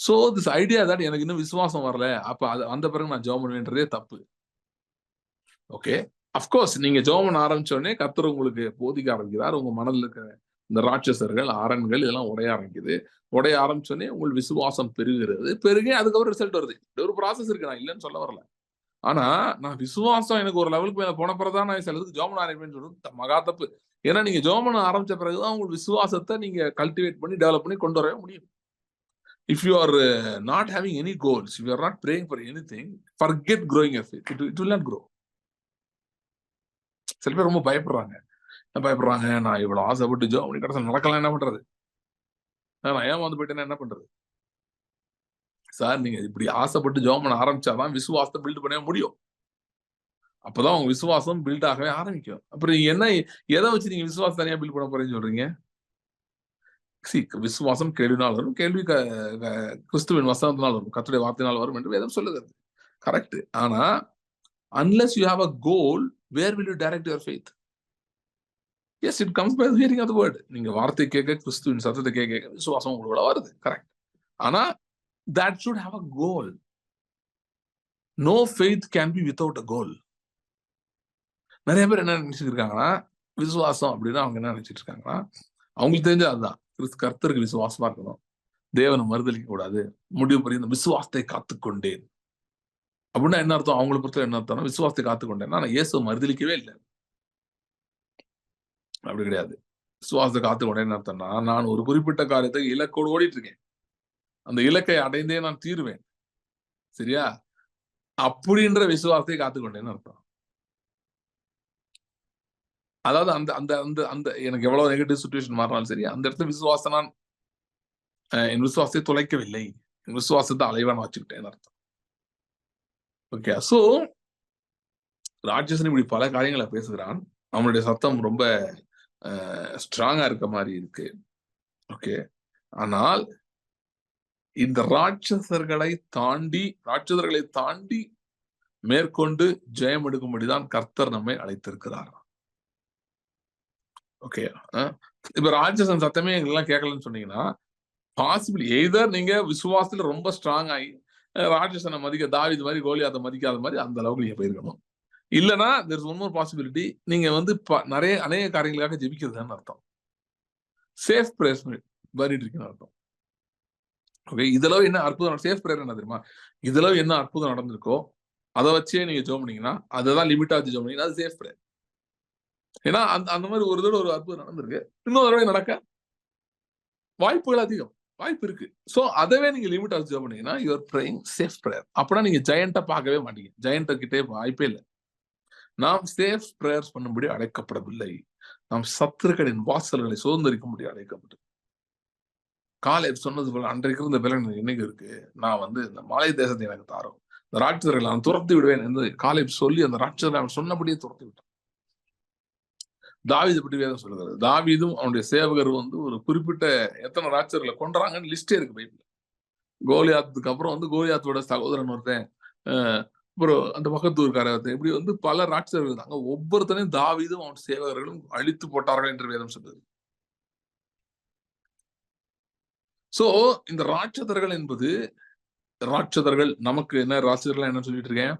So this idea that எனக்கு இன்னும் விசுவாசம் வரல, அப்ப அது அந்த பிறகு நான் ஜெபம் பண்ணுவேன்றதே தப்பு. ஓகே, அப்கோர்ஸ் நீங்க ஜெபம் பண்ண ஆரம்பிச்ச உடனே கர்த்தர் உங்களுக்கு போதிக்க ஆரம்பிக்கிறார். உங்க மனதில் இருக்கிற இந்த ராட்சசர்கள், அரண்கள் இதெல்லாம் உடைய ஆரம்பிக்குது. உடைய ஆரம்பிச்சோடனே உங்கள் விசுவாசம் பெருகிறது. பெருகி அதுக்கப்புறம் ரிசல்ட் வருது. ஒரு ப்ராசஸ் இருக்கு, நான் இல்லைன்னு சொல்ல வரல. ஆனா நான் விசுவாசம் எனக்கு ஒரு லெவலுக்கு மேல போன பிறகுதான் நான் சிலதுக்கு ஜெபம் பண்ண ஆரம்பிப்பேன்னு சொல்றது மகா தப்பு. ஏன்னா நீங்க ஜெபம் பண்ண ஆரம்பிச்ச பிறகுதான் உங்க விசுவாசத்தை நீங்க கல்டிவேட் பண்ணி டெவலப் பண்ணி கொண்டு வரவே முடியும். If you are not having any goals, if you are not praying for anything, forget growing your faith. It will not grow. சில பேர் ரொம்ப பயப்படுறாங்க. நான் இவ்வளவு ஆசைப்பட்டு ஜெபம் பண்ணி கடைசியில் நடக்கலாம், என்ன பண்றது? நான் ஏமாந்து போயிட்டேன்னா என்ன பண்றது? சார், நீங்க இப்படி ஆசைப்பட்டு ஜெபம் பண்ண ஆரம்பிச்சாதான் விசுவாசத்தை பில்ட் பண்ண முடியும். அப்பதான் உங்க விசுவாசம் பில்ட் ஆகவே ஆரம்பிக்கும். அப்புறம் நீங்க என்ன, எதை வச்சு நீங்க விசுவாசம் தனியா பில்ட் பண்ண போறீங்கன்னு சொல்றீங்க? விசுவாசம் கேள்வினால் வரும், கேள்வி கிறிஸ்துவின் வசனத்தினால் வரும், கர்த்தருடைய வார்த்தையினால் வரும் என்று வேதம் சொல்லுகிறது. கரெக்ட். ஆனா unless you have a goal, where will you direct your faith? Yes, it comes by hearing of the word. நீங்க வார்த்தை கேட்க, கிறிஸ்துவின் சத்தத்தை கேட்க விசுவாசம் உங்களோட வருது. கரெக்ட். ஆனா that should have a goal. No faith can be without a goal. நிறைய பேர் என்ன நினைச்சிட்டு இருக்காங்கன்னா, விசுவாசம் அப்படின்னா அவங்க என்ன நினைச்சிட்டு இருக்காங்கன்னா, அவங்களுக்கு தெரிஞ்ச அதுதான், கர்த்தருக்கு விசுவாசமா இருக்கணும், தேவனை மறுதலிக்க கூடாது, முடிவு பண்ணி இந்த விசுவாசத்தை காத்துக்கொண்டேன் அப்படின்னா என்ன அர்த்தம்? அவங்களை பொறுத்த என்ன அர்த்தம்? விசுவாசத்தை காத்துக்கொண்டேன், நான் இயேசு மறுதலிக்கவே இல்லை. அப்படி கிடையாது. விசுவாசத்தை காத்துக்கொண்டேன்னு அர்த்தம்னா, நான் ஒரு குறிப்பிட்ட காரியத்தை இலக்கோடு ஓடிட்டு இருக்கேன், அந்த இலக்கை அடைந்தே நான் தீருவேன், சரியா? அப்படின்ற விசுவாசத்தை காத்துக்கொண்டேன்னு அர்த்தம். அதாவது அந்த அந்த அந்த அந்த எனக்கு எவ்வளவு நெகட்டிவ் சிச்சுவேஷன் மாறினாலும் சரி, அந்த இடத்துல விசுவாசம், நான் என் விசுவாசத்தை தொலைக்கவில்லை, என் விசுவாசத்தை அலைவான வச்சுக்கிட்டேன்னு அர்த்தம். ஓகே, சோ ராட்சசன் இப்படி பல காரியங்களை பேசுகிறான். அவனுடைய சத்தம் ரொம்ப ஸ்ட்ராங்கா இருக்க மாதிரி இருக்கு. ஓகே, ஆனால் இந்த ராட்சசர்களை தாண்டி மேற்கொண்டு ஜெயம் எடுக்கும்படிதான் கர்த்தர் நம்மை அழைத்திருக்கிறார். ஓகே, இப்ப ராட்சசன் சத்தமே எங்கெல்லாம் கேட்கலன்னு சொன்னீங்கன்னா, பாசிபிள் எய்தர் நீங்க விசுவாசத்துல ரொம்ப ஸ்ட்ராங் ஆகி ராட்சசனை மதிக்க, தாவீது மாதிரி கோலியாத்தை மதிக்காத மாதிரி அந்த அளவுக்கு நீங்க போயிருக்கணும். இல்லைன்னா there is one more possibility, நீங்க வந்து அநேக காரியங்களுக்காக ஜெபிக்கிறதுன்னு அர்த்தம், சேஃப் பிரேயர்ஸ் பண்ணிட்டு இருக்கீங்கன்னு அர்த்தம். ஓகே, இதெல்லாம் என்ன அற்புதம், சேஃப் பிரேயர் என்ன தெரியுமா? இதெல்லாம் என்ன அற்புதம் நடந்திருக்கோ அதை வச்சே நீங்க ஜெபம் பண்ணீங்கன்னா, அதான் லிமிட்டா வச்சு ஜெபம் பண்ணீங்கன்னா அது சேஃப் பிரேயர். ஏன்னா அந்த மாதிரி ஒரு தடவை ஒரு அற்புதம் நடந்திருக்கு, இன்னொரு தடவை நடக்க வாய்ப்புகள் அதிகம், வாய்ப்பு இருக்கு. சோ அதவே நீங்க லிமிட் வச்சு ஜெபம் பண்ணீங்கன்னா you are praying safe prayer. அப்படின்னா நீங்க ஜெயண்ட்டை பார்க்கவே மாட்டீங்க, ஜெயண்ட்ட கிட்டே வாய்ப்பே இல்லை. நாம் சேஃப் பிரேயர்ஸ் பண்ணும்படி அழைக்கப்படவில்லை, நாம் சத்துருக்களின் வாசல்களை சுதந்திரிக்கும்படி அழைக்கப்பட்டு. காலேப் சொன்னது போல, அன்றைக்கு இருந்த பலன் இன்னைக்கு இருக்கு, நான் வந்து இந்த மலை தேசத்தை எனக்கு தாரும், இந்த ராட்சசர்களை நான் துரத்தி விடுவேன் என்று காலேப் சொல்லி அந்த ராட்சசரை அவன் சொன்னபடியே துரத்தி விட்டான். தாவீது பற்றி வேதம் சொல்லுகிறது. தாவீதும் அவனுடைய சேவகரும் வந்து ஒரு குறிப்பிட்ட எத்தனை ராட்சசர்களை கொன்றாங்கன்னு லிஸ்டே இருக்கு பைபிள்ல. கோலியாத்துக்கு அப்புறம் வந்து கோலியாத்தோட சகோதரன் ஒருத்தன், அப்புறம் அந்த பக்கத்தூர்கார ஒருத்தன், இப்படி வந்து பல ராட்சசர்கள் இருந்தாங்க. ஒவ்வொருத்தனையும் தாவீதும் அவன் சேவகர்களும் அழித்து போட்டார்கள் என்று வேதம் சொல்லுது. சோ இந்த ராட்சதர்கள் என்பது, ராட்சதர்கள் நமக்கு என்ன, ராட்சதர்கள் என்ன சொல்லிட்டு இருக்கேன்,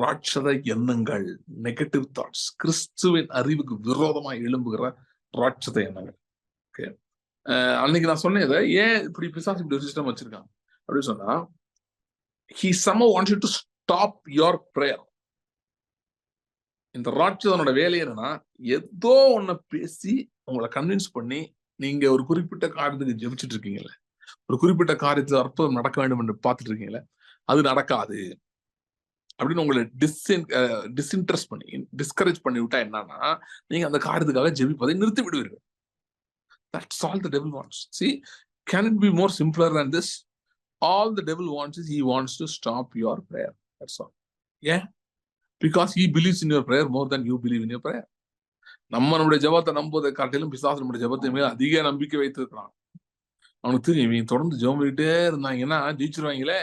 ராட்சத எண்ணங்கள், நெகட்டிவ் தாட்ஸ், கிறிஸ்துவின் அறிவுக்கு விரோதமாக எழும்புகிற ராட்சத எண்ணங்கள். ஓகே, அன்னைக்கு நான் சொன்னேன், ஏன் இப்படி பிசாசு இப்படி ஒரு சிஸ்டம் வச்சிருக்காங்க அப்படின்னு சொன்னா, he somehow wants you to stop your prayer. இந்த ராட்சதனோட வேலை என்னன்னா, ஏதோ ஒண்ணு பேசி உங்களை கன்வின்ஸ் பண்ணி, நீங்க ஒரு குறிப்பிட்ட காரியத்துக்கு ஜெபிச்சுட்டு இருக்கீங்கல்ல, ஒரு குறிப்பிட்ட காரியத்துல அற்புதம் நடக்க வேண்டும் என்று பார்த்துட்டு இருக்கீங்களே, அது நடக்காது, அப்படின்னு உங்களை டிஸ்இன்ட்ரெஸ்ட் பண்ணி டிஸ்கரேஜ் பண்ணி விட்டா என்னன்னா, நீங்க அந்த காரியத்துக்காக ஜெபிப்பதை நிறுத்தி விடுவீர்கள். That's all the devil wants. See, can it be more simpler than this? All the devil wants is he wants to stop your prayer. That's all. Yeah, because he believes in your prayer more than you believe in your prayer. நம்மளுடைய ஜெபத்தை நம்புவதை காட்டிலும் பிசாசு நம்முடைய ஜெபத்தை மேல அதிக நம்பிக்கை வைத்திருக்கிறான். அவனுக்கு தெரியும் இவங்க தொடர்ந்து ஜெபம் பண்ணிட்டே இருந்தாங்கன்னா ஜெயிச்சிருவாங்களே.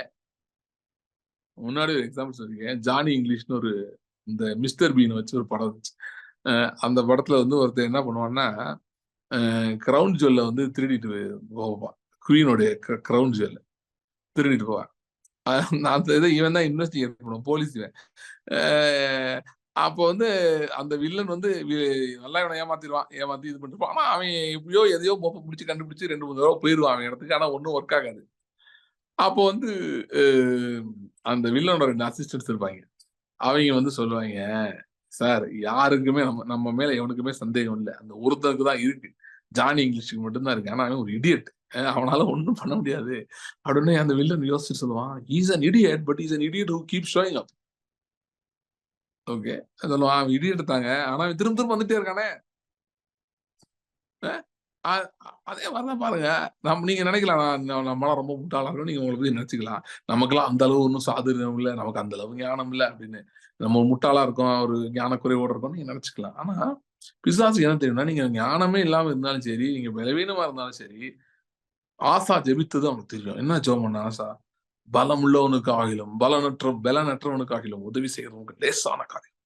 முன்னாடி ஒரு எக்ஸாம்பிள் சொல்லிருக்கேன். ஜானி இங்கிலீஷ்னு ஒரு இந்த மிஸ்டர் பீன் வச்சு ஒரு படம் இருந்துச்சு. அந்த படத்துல வந்து ஒருத்தர் என்ன பண்ணுவான்னா, கிரவுன் ஜுவல்ல வந்து திருடிட்டு போவான். குவீனுடைய கிரவுன் ஜுவல்ல திருடிட்டு போவான். அந்த இதை இவன் தான் இன்வெஸ்டிகேட் பண்ணுவான், போலீஸ் இவன். அப்போ வந்து அந்த வில்லன் வந்து நல்லா இவனை ஏமாத்தி இது பண்ணிட்டு ஆனா அவன் எப்படியோ எதையோ மொப்ப பிடிச்சி கண்டுபிடிச்சு 2-3 தடவை போயிடுவான் அவன் இடத்துக்கு. ஆனா ஒன்றும் ஒர்க் ஆகாது. அப்போ வந்து அந்த வில்லனோட 2 அசிஸ்டன்ட்ஸ் இருப்பாங்க. அவங்க வந்து சொல்லுவாங்க, சார் யாருக்குமே நம்ம மேல எவனுக்குமே சந்தேகம் இல்லை, அந்த ஒருத்தருக்கு தான் இருக்கு, ஜானி இங்கிலீஷுக்கு மட்டும்தான் இருக்கு, ஆனா அவன் ஒரு இடியட், அவனால ஒன்றும் பண்ண முடியாது அப்படின்னு அந்த வில்லன் யோசிச்சு சொல்லுவான். Is an idiot but is an idiot who keep showing up. Okay சொல்லுவான், அவன் இடியட் தாங்க, ஆனா அவன் திரும்ப வந்துட்டே இருக்கானே. அதே மாதிரிதான் பாருங்க, நீங்க நினைக்கலாம் நம்மளாம் ரொம்ப முட்டாளா இருக்கோம், நீங்க உங்களை பத்தி நினைச்சுக்கலாம். நமக்கெல்லாம் அந்த அளவு ஒன்றும் சாதுரியம் இல்லை, நமக்கு அந்த அளவு ஞானம் இல்லை அப்படின்னு, நம்ம முட்டாளா இருக்கோம், ஒரு ஞான குறைவோட இருக்கோம் நீங்க நினைச்சுக்கலாம். ஆனா பிசாசுக்கு என்ன தெரியும்னா, நீங்க ஞானமே இல்லாம இருந்தாலும் சரி, நீங்க பலவீனமா இருந்தாலும் சரி, ஆசா ஜெபித்தது அவனுக்கு தெரியும். என்ன ஜெபம் பண்ண ஆசா? பலம் உள்ளவனுக்கு ஆகிலும் பலனற்றவனுக்கு ஆகிலும் உதவி செய்யறவனுக்கு லேசான காரியம்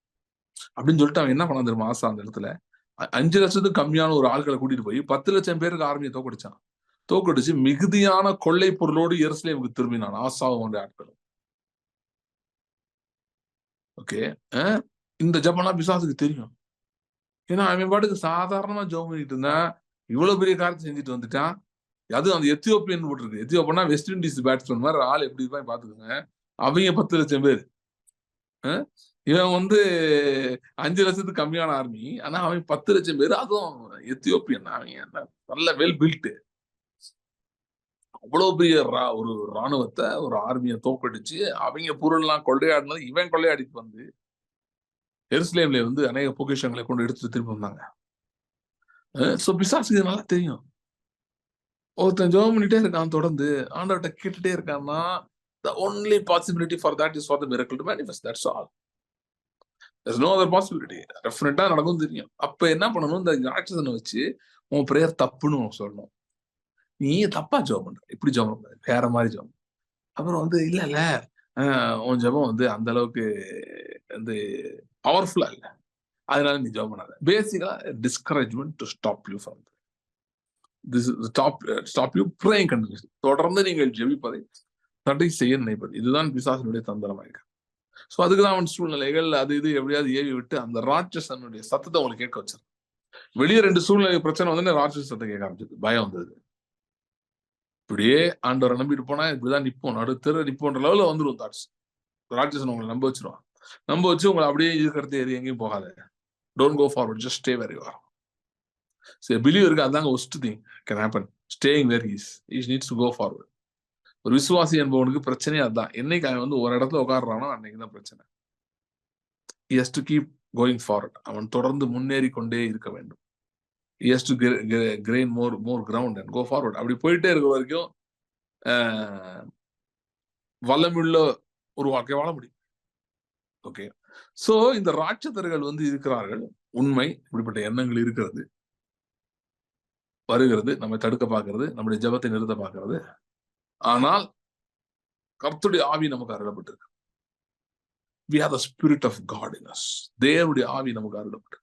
அப்படின்னு சொல்லிட்டு அவன் என்ன பண்ண தெரியுமா ஆசா? அந்த இடத்துல 5 லட்சத்துக்கு கம்மியான ஒரு ஆட்களை கூட்டிட்டு போய் 10 லட்சம் பேருக்கு ஆர்மியை தோக்கடிச்சான். தோக்கடிச்சு மிகுதியான கொள்ளை பொருளோடு எருசலேமுக்கு திரும்பினான் ஆசாவும் ஆட்களும். ஓகே, இந்த ஜெபம்லாம் பிசாசுக்கு தெரியும். ஏன்னா அவன் பாட்டுக்கு சாதாரணமா ஜெபம் பண்ணிட்டு இருந்தான், இவ்வளவு பெரிய காரியத்தை செஞ்சுட்டு வந்துட்டான். அதுவும் அந்த எத்தியோப்பியன் போட்டிருக்கு. எத்தியோப்பியனா வெஸ்ட் இண்டீஸ் பேட்ஸ்மேன் மாதிரி ஆள் எப்படி இருப்பான் பாத்துக்கோங்க. அவங்க 10 லட்சம் பேர், இவன் வந்து 5 லட்சத்துக்கு கம்மியான ஆர்மி, ஆனா அவன் 10 லட்சம் பேர், அதுவும் எத்தியோப்பியன். அவங்க நல்ல வெல் பில்ட். அவ்வளவு பெரிய ஒரு ராணுவத்தை, ஒரு ஆர்மியை தோக்கடிச்சு அவங்க பொருள்லாம் கொள்ளையாடினது இவன் கொள்ளையாடிட்டு வந்து எருசலேம்ல வந்து அநேக பொக்கிஷங்களை கொண்டு எடுத்துட்டு திரும்பி வந்தாங்க. சோ பிசாசுக்கு நல்லா தெரியும். ஒருத்தன் ஜெபம் பண்ணிட்டே இருக்கான், தொடர்ந்து ஆண்டவர்கிட்ட கேட்டுட்டே இருக்கான்னா, the only possibility for that is for the miracle to manifest. That's all. There's no other possibility. டெஃபினட்டா நடக்கும் தெரியும். அப்ப என்ன பண்ணணும், இந்த ராட்சசனை வச்சு உன் பிரேயர் தப்புன்னு சொல்லணும். நீ தப்பா ஜெபம் பண்ற, இப்படி ஜெபம் பண்ற, வேற மாதிரி ஜெபம். அப்புறம் வந்து இல்ல உன் ஜெபம் வந்து அந்த அளவுக்கு வந்து பவர்ஃபுல்லா இல்ல, அதனால நீ ஜெபம் பண்ணாத. பேசிக்கலா discouragement to stop you from stop you praying continuously. தொடர்ந்து நீங்கள் ஜெபிப்பதை தடை செய்ய நினைப்பது, இதுதான் பிசாசினுடைய தந்திரமா இருக்கு. சோ அதுக்குதான் அவன் சூழ்நிலைகள் அது இது எப்படியாவது ஏவி விட்டு அந்த ராட்சசனுடைய சத்தத்தை உங்களுக்கு கேட்க வச்சிருக்கான். வெளியே 2 சூழ்நிலை பிரச்சனை வந்து ராட்சச சத்தத்தை கேட்க ஆரம்பிச்சது, பயம் வந்தது. இப்படியே ஆண்டவரை நம்பிட்டு போனா இப்படிதான் நிப்போம், நடுத்தர நிப்போன்ற லெவலில் வந்துடும் தாட்ஸ். ராட்சசன் உங்களை நம்ப வச்சிருவான். நம்ப வச்சு உங்களை அப்படியே இருக்கிறது எங்கேயும் போகாத. Don't go forward, just stay where you are. சரி, பிலீவருக்கு அதாங்க worst thing can happen, staying where he needs to go forward. ஒரு விசுவாசி என்பவனுக்கு பிரச்சனையே அதுதான். என்னைக்கு அவன் வந்து ஒரு இடத்துல உட்காடுறானோ அன்னைக்குதான் பிரச்சனை. He has to keep going forward. அவன் தொடர்ந்து முன்னேறி கொண்டே இருக்க வேண்டும். He has to gain more ground and go forward. அப்படி போயிட்டே இருக்க வரைக்கும் வளமுள்ள ஒரு வாழ்க்கை வாழ முடியும். ஓகே, சோ இந்த ராட்சதர்கள் வந்து இருக்கிறார்கள், உண்மை. இப்படிப்பட்ட எண்ணங்கள் இருக்கிறது, வருகிறது, நம்ம தடுக்க பார்க்கிறது, நம்முடைய ஜெபத்தை நிறுத்த பார்க்கிறது. ஆனால் கர்த்தருடைய ஆவி நமக்கு அருளப்பட்டிருக்கு. We have the spirit of God in us. தேவனுடைய ஆவி நமக்கு அருளப்பட்டு,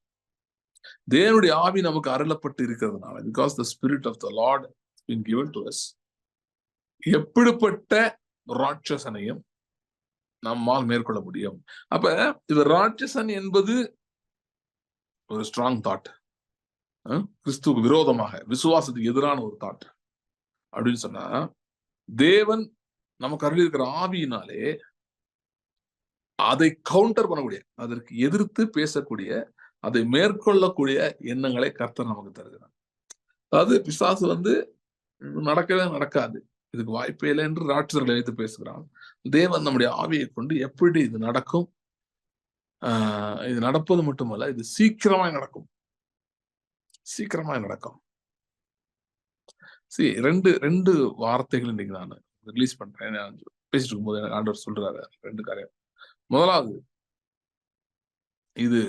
தேவனுடைய ஆவி நமக்கு அருளப்பட்டு இருக்கிறதுனால, because the spirit of the Lord has been given to us, எப்படிப்பட்ட ராட்சசனையும் நம்மால் மேற்கொள்ள முடியும். அப்ப இது ராட்சசன் என்பது ஒரு ஸ்ட்ராங் தாட், கிறிஸ்துவுக்கு விரோதமாக விசுவாசத்துக்கு எதிரான ஒரு தாட் அப்படின்னு சொன்னா, தேவன் நமக்கு அருள் இருக்கிற ஆவியினாலே அதை கவுண்டர் பண்ணக்கூடிய, அதற்கு எதிர்த்து பேசக்கூடிய, அதை மேற்கொள்ளக்கூடிய எண்ணங்களை கர்த்தர் நமக்கு தருகிறார். அதாவது பிசாசு வந்து நடக்கவே நடக்காது, இதுக்கு வாய்ப்பே இல்லை என்று ராட்சசர்களை வைத்து பேசுகிறான். தேவன் நம்முடைய ஆவியை கொண்டு எப்படி இது நடக்கும், இது நடப்பது மட்டுமல்ல, இது சீக்கிரமாய் நடக்கும். சீக்கிரமாய் நடக்கும். ரெண்டு வார்த்தைகள் இன்னைக்கு நான் ரிலீஸ் பண்றேன். பேசிட்டு இருக்கும்போது எனக்கு ஆண்டவர் சொல்றாரு 2 காரியம். முதலாவது, இது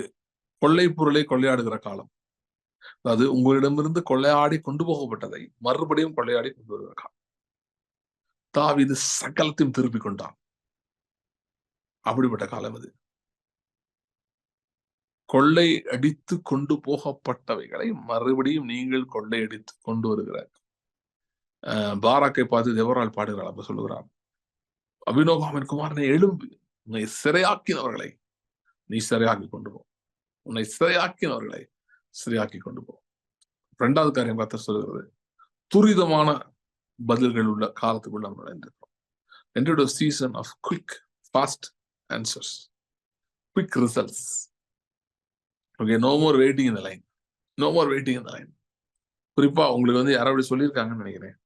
கொள்ளை பொருளை கொள்ளையாடுகிற காலம். அதாவது உங்களிடமிருந்து கொள்ளையாடி கொண்டு போகப்பட்டதை மறுபடியும் கொள்ளையாடி கொண்டு வருகிற காலம். தாவீது சகலத்தையும் திருப்பி கொண்டான். அப்படிப்பட்ட காலம் இது. கொள்ளை அடித்து கொண்டு போகப்பட்டவைகளை மறுபடியும் நீங்கள் கொள்ளையடித்து கொண்டு வருகிறார். பாராக்கை பார்த்து தேவரால் பாடுகிறார். அப்ப சொல்லுகிறார், அபினோகாமின் குமாரனை எழும்பு, உன்னை சிறையாக்கினவர்களை நீ சிறையாக்கி கொண்டு போ. உன்னை சிறையாக்கினவர்களை சிறையாக்கி கொண்டு போ. 2வது காரியம் கர்த்தர் சொல்லுகிறது, துரிதமான பதில்கள் உள்ள காலத்துக்குள்ள நம்ம நுழைந்திருக்கிறோம். Into a season of quick, fast answers, quick results. Okay, no more waiting in the line. No more waiting in the line. குறிப்பா உங்களுக்கு வந்து யாராவது சொல்லியிருக்காங்கன்னு நினைக்கிறேன்.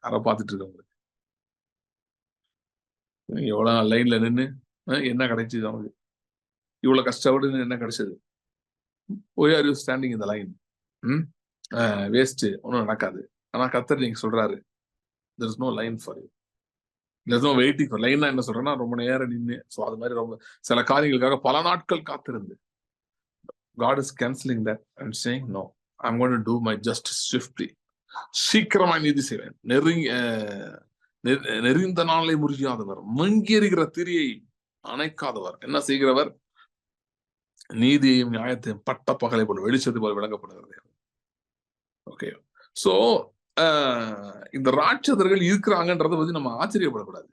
யாரோ பார்த்துட்டு இருக்கவங்களுக்கு எவ்வளவு லைன்ல நின்று என்ன கிடைச்சது, அவங்களுக்கு இவ்வளவு கஷ்டப்பட்டு என்ன கிடைச்சது? Why are you standing in the line? Waste, ஒன்றும் நடக்காது. ஆனா கர்த்தர் நீங்க சொல்றாரு, there is no line for you. There is no waiting for. லைன்னா என்ன சொல்றேன்னா, ரொம்ப நேரம் நின்று, ஸோ அது மாதிரி ரொம்ப சில காரியங்களுக்காக பல நாட்கள் காத்திருந்து, God is canceling that and saying, no, I'm going to do my justice swiftly. சீக்கிரமாய் நீதி செய்வேன். நெறிந்த நாளை முறியாதவர், மங்கியறிகிற திரியை அணைக்காதவர், என்ன செய்கிறவர்? நீதியையும் நியாயத்தையும் பட்ட பகலை போல வெளிச்சத்தை போல விளங்கப்படுகிறது. ஓகே, சோ இந்த ராட்சதர்கள் இருக்கிறாங்கன்றதை பத்தி நம்ம ஆச்சரியப்படக்கூடாது.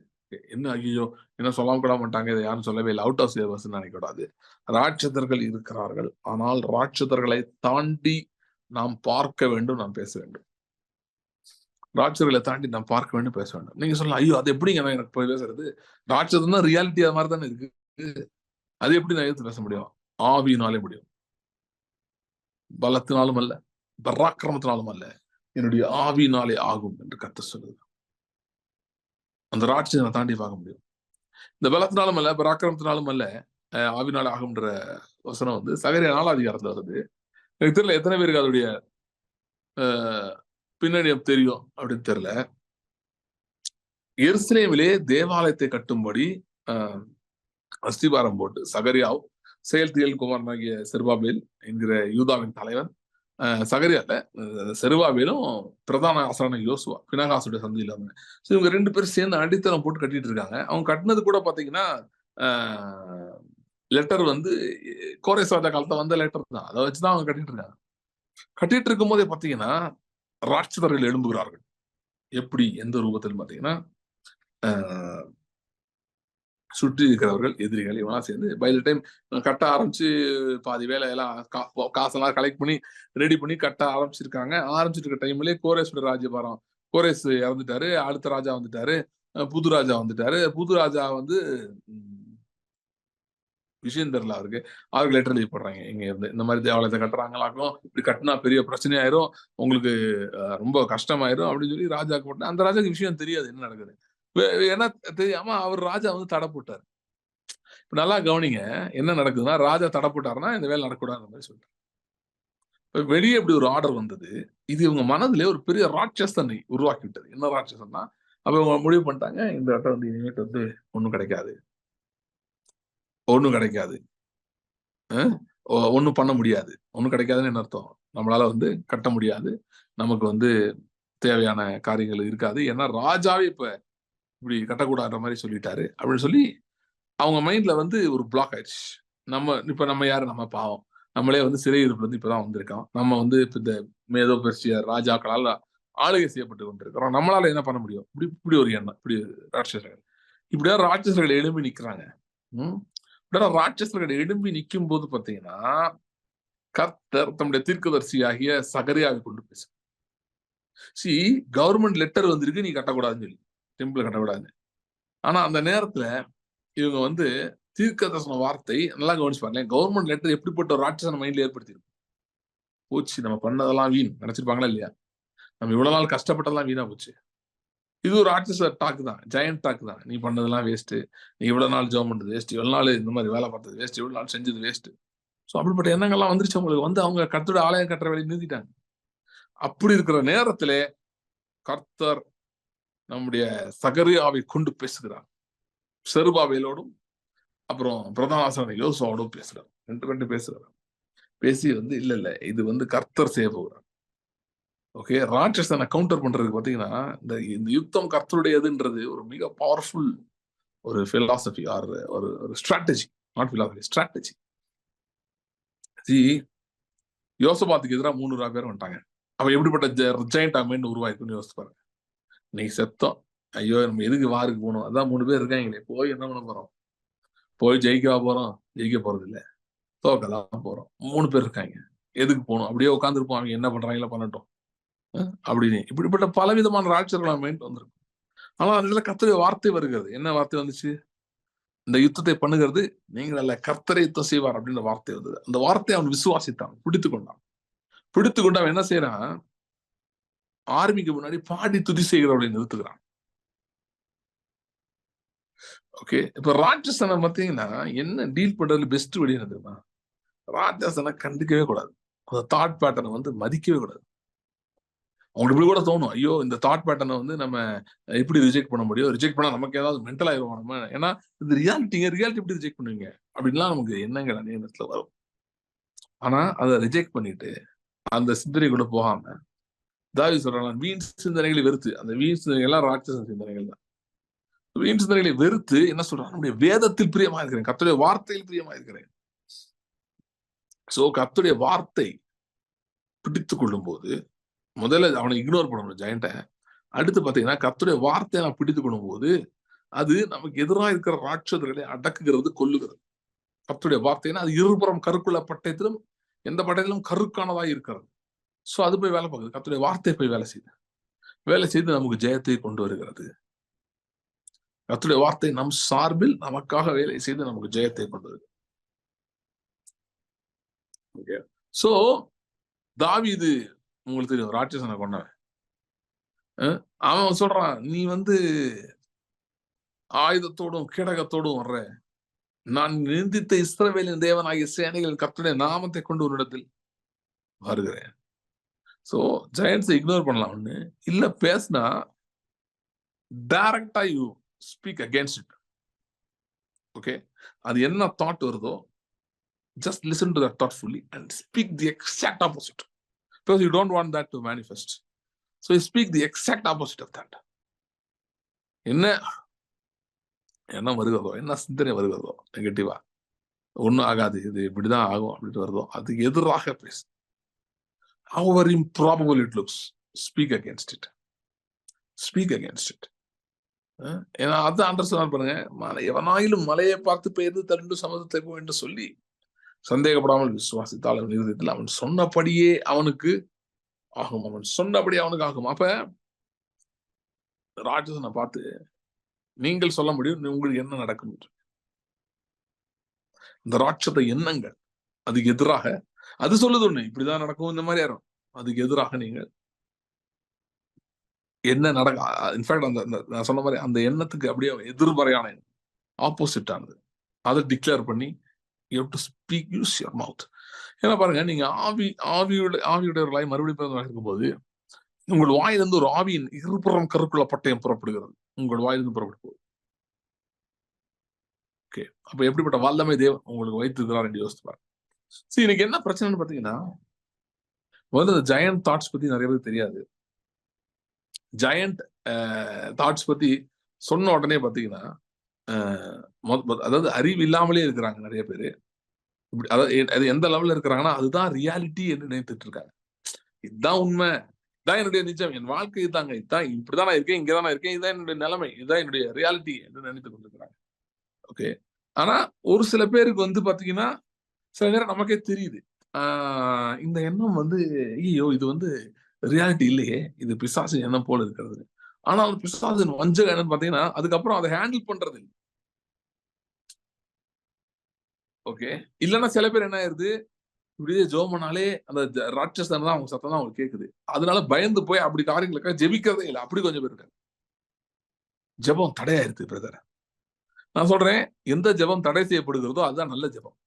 என்ன ஐயோ என்ன சொல்லாம கூட மாட்டாங்க, இதை யாரும் சொல்லவே இல்லை, அவுட் ஆஃப் சிலபஸ் நினைக்கக்கூடாது. ராட்சதர்கள் இருக்கிறார்கள். ஆனால் ராட்சதர்களை தாண்டி நாம் பார்க்க வேண்டும், நாம் பேச வேண்டும். ராட்சதர்களை தாண்டி நாம் பார்க்க வேண்டும், பேச வேண்டும். நீங்க சொல்லலாம், ஐயோ அது எப்படிங்க எனக்கு போய் பேசுறது? ராட்சதம் தான் ரியாலிட்டி, அது மாதிரி தானே இருக்கு. அது எப்படி நான் எடுத்து பேச முடியும்? ஆவியினாலே முடியும். பலத்தினாலும் அல்ல, பராக்கிரமத்தினாலும் அல்ல, என்னுடைய ஆவியினாலே ஆகும் என்று கர்த்தர் சொல்லுது. அந்த ராட்சதனை தாண்டி பார்க்க முடியும். இந்த பலத்தினாலும் அல்ல, பராக்கிரமத்தினாலும் அல்ல, ஆவினாலே ஆகும்ன்ற வசனம் வந்து சகரியா 4 அதிகாரத்துல வருது. எனக்கு தெரியல எத்தனை பேருக்கு அதோடைய பின்னணியம் தெரியும் அப்படின்னு தெரியல. எருசலேமிலே தேவாலயத்தை கட்டும்படி அஸ்திபாரம் போட்டு சகரியாவ், செயல்தியல் குமாரனாகிய செருபாபேல் என்கிற யூதாவின் தலைவன், சகரியால செருபாபேலும் பிரதான ஆசான யோசுவா பினகாசுடைய சந்தியில வந்து, இவங்க 2 பேரும் சேர்ந்து அடித்தளம் போட்டு கட்டிட்டு இருக்காங்க. அவங்க கட்டினது கூட பாத்தீங்கன்னா லெட்டர் வந்து கோரேஸ் ராஜா காலத்துல வந்த லெட்டர் தான், அதை வச்சுதான் அவங்க கட்டிட்டு இருக்காங்க. கட்டிட்டு இருக்கும் போதே பாத்தீங்கன்னா ராட்சதர்கள் எழும்புகிறார்கள். எப்படி, எந்த ரூபத்தில் பாத்தீங்கன்னா சுற்றி இருக்கிறவர்கள் எதிரிகள் இவெல்லாம் சேர்ந்து பை த டைம் கட்ட ஆரம்பிச்சு பாதி வேலையெல்லாம் காசெல்லாம் கலெக்ட் பண்ணி ரெடி பண்ணி கட்ட ஆரம்பிச்சிருக்காங்க. ஆரம்பிச்சிட்டு இருக்க டைம்லயே கோரேஸோட ராஜ்யபாரம், கோரேஸ் இறந்துட்டாரு, அடுத்த ராஜா வந்துட்டாரு, புது ராஜா வந்துட்டாரு. புது ராஜா வந்து விஷயம் தெரியல அவருக்கு. அவருக்கு லெட்டர் எழுதி போடுறாங்க, இங்க இருந்து இந்த மாதிரி தேவாலயத்தை கட்டுறாங்களாக்கும், இப்படி கட்டினா பெரிய பிரச்சனை ஆயிரும், உங்களுக்கு ரொம்ப கஷ்டமாயிரும் அப்படின்னு சொல்லி ராஜாக்கு போட்டேன். அந்த ராஜாக்கு விஷயம் தெரியாது என்ன நடக்குது. ஏன்னா தெரியாம அவர் ராஜா வந்து தடை போட்டார். இப்ப நல்லா கவனிங்க, என்ன நடக்குதுன்னா, ராஜா தடை போட்டாருன்னா இந்த வேலை நடக்கூடாது மாதிரி சொல்லிட்டார். வெளியே இப்படி ஒரு ஆர்டர் வந்தது. இது இவங்க மனதிலே ஒரு பெரிய ராட்சசனை உருவாக்கி விட்டது. என்ன ராட்சசன்னா, அப்ப இவங்க முடிவு பண்ணிட்டாங்க, இந்த இடத்துல வந்து இனிமேட்டு வந்து ஒண்ணும் கிடைக்காது, ஒண்ணும் கிடைக்காது, ஒண்ணும் பண்ண முடியாது. ஒண்ணும் கிடைக்காதுன்னு என்ன அர்த்தம்? நம்மளால வந்து கட்ட முடியாது, நமக்கு வந்து தேவையான காரியங்கள் இருக்காது. ஏன்னா ராஜாவே இப்ப இப்படி கட்டக்கூடாதுன்ற மாதிரி சொல்லிட்டாரு அப்படின்னு சொல்லி அவங்க மைண்ட்ல வந்து ஒரு பிளாக் ஆயிடுச்சு. நம்ம யாரு, நம்ம பாவம், நம்மளே வந்து சிறையிருப்புல இருந்து இப்பதான் வந்திருக்கோம், நம்ம வந்து இப்ப இந்த மேதோ பெர்சியா ராஜாக்களால் ஆளுகை செய்யப்பட்டு கொண்டிருக்கிறோம், நம்மளால என்ன பண்ண முடியும்? இப்படி ஒரு எண்ணம், இப்படி ராட்சசர்கள், இப்படியா ராட்சசர்கள் எழும்பி நிக்கிறாங்க. ராட்சசர்கள் எழும்பி நிற்கும் போது பாத்தீங்கன்னா கர்த்தர் தம்முடைய தீர்க்கதரிசியாகிய சகரியாவை கொண்டு பேச, கவர்மெண்ட் லெட்டர் வந்திருக்கு, நீ கட்டக்கூடாதுன்னு சொல்லி, டெம்பிள் கட்டக்கூடாது. ஆனா அந்த நேரத்துல இவங்க வந்து தீர்க்கதரிசன வார்த்தை நல்லா கவனிச்சு பாருங்க. கவர்மெண்ட் லெட்டர் எப்படிப்பட்ட ஒரு ராட்சசன மைண்ட்ல ஏற்படுத்திருக்கும். போச்சு, நம்ம பண்ணதெல்லாம் வீண் நினைச்சிருப்பாங்களா இல்லையா? நம்ம இவ்வளவு நாள் கஷ்டப்பட்டதெல்லாம் வீணா போச்சு. இது ஒரு ராட்சச டாக் தான், ஜெயண்ட் டாக் தான். நீ பண்ணதெல்லாம் வேஸ்ட், நீ இவ்வளவு நாள் ஜெபம் பண்ணது வேஸ்ட், இவ்வளவு நாள் இந்த மாதிரி வேலை பார்த்தது வேஸ்ட், இவ்வளவு நாள் செஞ்சது வேஸ்ட். ஸோ அப்படிப்பட்ட எண்ணங்கள்லாம் வந்துருச்சு அவங்களுக்கு. வந்து அவங்க கர்த்தருடைய ஆலயம் கட்டுற வேலையை நிறுத்திட்டாங்க. அப்படி இருக்கிற நேரத்திலே கர்த்தர் நம்முடைய சகரியாவை கொண்டு பேசுகிறார். செருபாபேலோடும் அப்புறம் பிரதான ஆசாரியர் யோசுவாவோடும் பேசுறார். ரெண்டு பேசுறாரு. பேசி வந்து இல்ல இது வந்து கர்த்தர் செய்ய போகிறார். ஓகே, ராட்சசனை கவுண்டர் பண்றதுக்கு பாத்தீங்கன்னா இந்த யுத்தம் கர்த்தருடையதுன்றது ஒரு மிக பவர்ஃபுல் ஒரு பிலாசபி ஆர் ஒரு ஸ்ட்ராட்டஜி, நாட் பிலாசபி, ஸ்ட்ராட்டஜி. யோசபாத்துக்கு எதிராக 300 பேர் வந்துட்டாங்க. அவ எப்படிப்பட்ட ஜெயண்ட் ஆர்மின்னு உருவாக்குன்னு யோசிச்சு பாருங்க. நீ செத்தோம், ஐயோ நம்ம எதுக்கு வாருக்கு போகணும், அதான் 3 பேர் இருக்காங்களே, போய் என்ன பண்ண போறோம், போய் ஜெயிக்கவா போறோம், ஜெயிக்க போறது இல்ல, தோக்கதான் போறோம். 3 பேர் இருக்காங்க, எதுக்கு போகணும், அப்படியே உட்காந்துருப்போம், அவங்க என்ன பண்றாங்களோ பண்ணட்டும் அப்படின்னு. இப்படிப்பட்ட பலவிதமான ராட்சர்கள் மைண்ட் வந்திருக்கும். ஆனா அதுல கர்த்தருடைய வார்த்தை வருகிறது. என்ன வார்த்தை வந்துச்சு? இந்த யுத்தத்தை பண்ணுகிறது நீங்கள் அல்ல, கர்த்தரை யுத்தம் செய்வார் அப்படின்ற வார்த்தை வந்தது. அந்த வார்த்தையை அவன் விசுவாசித்தான், பிடித்து கொண்டு அவன் என்ன செய்யறான், ஆர்மிக்கு முன்னாடி பாடி துதி செய்கிறவர்களை நிறுத்துகிறான். ஓகே, இப்ப ராட்சசனை பார்த்தீங்கன்னா என்ன டீல் பண்றதுல பெஸ்ட் வழி என்ன தெரியுமா? ராட்சசனை கண்டுக்கவே கூடாது, அந்த தாட் பேட்டர்னை வந்து மதிக்கவே கூடாது. அவங்களுக்கு இப்படி கூட தோணும், ஐயோ இந்த தாட் பேட்டர்னை வந்து நம்ம எப்படி ரிஜெக்ட் பண்ண முடியும், ரிஜெக்ட் பண்ணா நமக்கு ஏதாவது மென்டல் ஆயிடுவோம் நம்ம, ஏன்னா இது ரியாலிட்டி எப்படி ரிஜெக்ட் பண்ணுவீங்க அப்படின்லாம் நமக்கு எண்ணங்கள் அநேக நேரத்துல வரும். ஆனா அதை ரிஜெக்ட் பண்ணிட்டு அந்த சிந்தனை கூட போகாம தாவீது சொல்றாங்க, வீண் சிந்தனைகளை வெறுத்து, அந்த வீண் சிந்தனைகள் எல்லாம் ராட்சச சிந்தனைகள் தான். வீண் சிந்தனைகளை வெறுத்து என்ன சொல்றாங்க, நம்முடைய வேதத்தில் பிரியமா இருக்கிறேன், கர்த்தருடைய வார்த்தையில் பிரியமா இருக்கிறேன். சோ கர்த்தருடைய வார்த்தை பிடித்துக் கொள்ளும் போது முதல்ல அவனை இக்னோர் பண்ணணும் ஜெயண்ட. அடுத்து பாத்தீங்கன்னா கர்த்தருடைய வார்த்தையை நான் பிடித்துக் கொள்ளும் போது அது நமக்கு எதிராக இருக்கிற ராட்சதர்களை அடக்குகிறது, கொல்லுகிறது. கர்த்தருடைய வார்த்தைன்னா அது இருபுறம் கருக்குள்ள பட்டயத்திலும் எந்த பட்டயத்திலும் கருக்கானதா இருக்கிறது. சோ அது போய் வேலை பார்க்குது, கர்த்தருடைய வார்த்தை போய் வேலை செய்து நமக்கு ஜெயத்தை கொண்டு வருகிறது. கர்த்தருடைய வார்த்தை நம் சார்பில் நமக்காக வேலை செய்து நமக்கு ஜெயத்தை கொண்டு வருகிறது. ஓகே, சோ தாவீது உங்களுக்கு தெரியும், ராட்சசனை கொண்டவன். அவன் சொல்றான், நீ வந்து ஆயுதத்தோடும் கேடகத்தோடும் வர்ற, நான் நிந்தித்த இஸ்ரவேலின் தேவனாகிய சேனைகளின் கர்த்தருடைய நாமத்தை கொண்டு ஒரு இடத்தில் வருகிறேன். சோ ஜெயண்ட்ஸை இக்னோர் பண்ணலாம் ஒண்ணு இல்ல, பேசினா டைரக்டா you speak against it. Okay, அது என்ன தாட் வருதோ just listen to that thoughtfully and speak the exact opposite, because you don't want that to manifest. So you speak the exact opposite of that. என்ன வருகிறதோ, என்ன சிந்தனை வருகிறதோ நெகட்டிவா, ஒன்னும் ஆகாது, இது இப்படிதான் ஆகும் அப்படின்ட்டு வருதோ அதுக்கு எதிராக பேசு. however improbable it looks, speak against it. ஏன்னா அதான் அண்டர்ஸ்டாண்ட் பண்ணுங்க, எவனாயிலும் மலையை பார்த்து பெயர்ந்து தண்டு சமுதிரத்தை போ என்று சொல்லி சந்தேகப்படாமல் விசுவாசித்தால் அவன் இருதயத்தில் அவன் சொன்னபடியே அவனுக்கு ஆகும், அப்ப ராட்சசனை பார்த்து நீங்கள் சொல்ல முடியும் உங்களுக்கு என்ன நடக்கும். இந்த ராட்சத எண்ணங்கள் அதுக்கு எதிராக அது சொல்லுது ஒண்ணு, இப்படிதான் நடக்கும் இந்த மாதிரி யாரும், அதுக்கு எதிராக நீங்கள் என்ன நடக்க, இன்ஃபேக்ட் அந்த நான் சொன்ன மாதிரி அந்த எண்ணத்துக்கு அப்படியே எதிர்மறையான ஆப்போசிட் ஆனது அதை டிக்ளேர் பண்ணி you have to speak, use your mouth. ஏன்னா பாருங்க, நீங்க ஆவியுடையவர்களாய் மறுபடியும் இருக்கும்போது உங்கள் வாயிலிருந்து ஒரு ஆவியின் இருபுறம் கருக்குள்ள பட்டயம் புறப்படுகிறது, உங்கள் வாயிலிருந்து புறப்படும். ஓகே, அப்ப எப்படிப்பட்ட வல்லமை தேவன் உங்களுக்கு வைத்திருக்கிறார் என்று யோசித்து பாருங்க. சரி, இன்னைக்கு என்ன பிரச்சனைன்னு பாத்தீங்கன்னா, முதல்ல இந்த ஜெயண்ட் தாட்ஸ் பத்தி நிறைய பேருக்கு தெரியாது. ஜெயண்ட் தாட்ஸ் பத்தி சொன்ன உடனே பாத்தீங்கன்னா அதாவது அறிவு இல்லாமலே இருக்கிறாங்க நிறைய பேரு. அதாவது எந்த லெவல்ல இருக்கிறாங்கன்னா அதுதான் ரியாலிட்டி என்று நினைத்துட்டு இருக்காங்க. இதுதான் உண்மை, இதான் என்னுடைய நிஜம், என் வாழ்க்கை இதுதாங்க, இதுதான் இப்படிதான் நான் இருக்கேன், இங்கதான் நான் இருக்கேன், இதுதான் என்னுடைய நிலைமை, இதுதான் என்னுடைய ரியாலிட்டி என்று நினைத்துக் கொண்டிருக்கிறாங்க. ஓகே, ஆனா ஒரு சில பேருக்கு வந்து பாத்தீங்கன்னா சில நேரம் நமக்கே தெரியுது, இந்த எண்ணம் வந்து ஐயோ இது வந்து ரியாலிட்டி இல்லையே, இது பிசாசின் எண்ணம் போல இருக்கிறது. ஆனால் பிசாசின் வஞ்சக எண்ணம் பாத்தீங்கன்னா அதுக்கப்புறம் அதை ஹேண்டில் பண்றது இல்லை. ஓகே, இல்லைன்னா சில பேர் என்ன ஆயிருது, இப்படியே ஜோமனாலே அந்த ராட்சசன் தான் அவங்க சத்தம் தான் அவங்களுக்கு கேட்குது, அதனால பயந்து போய் அப்படி காரியங்களுக்காக ஜெபிக்கிறதே இல்லை, அப்படி கொஞ்சம் பேர் இருக்காங்க. ஜெபம் தடையாயிருது பிரதர். நான் சொல்றேன், எந்த ஜெபம் தடை செய்யப்படுகிறதோ அதுதான் நல்ல ஜெபம்.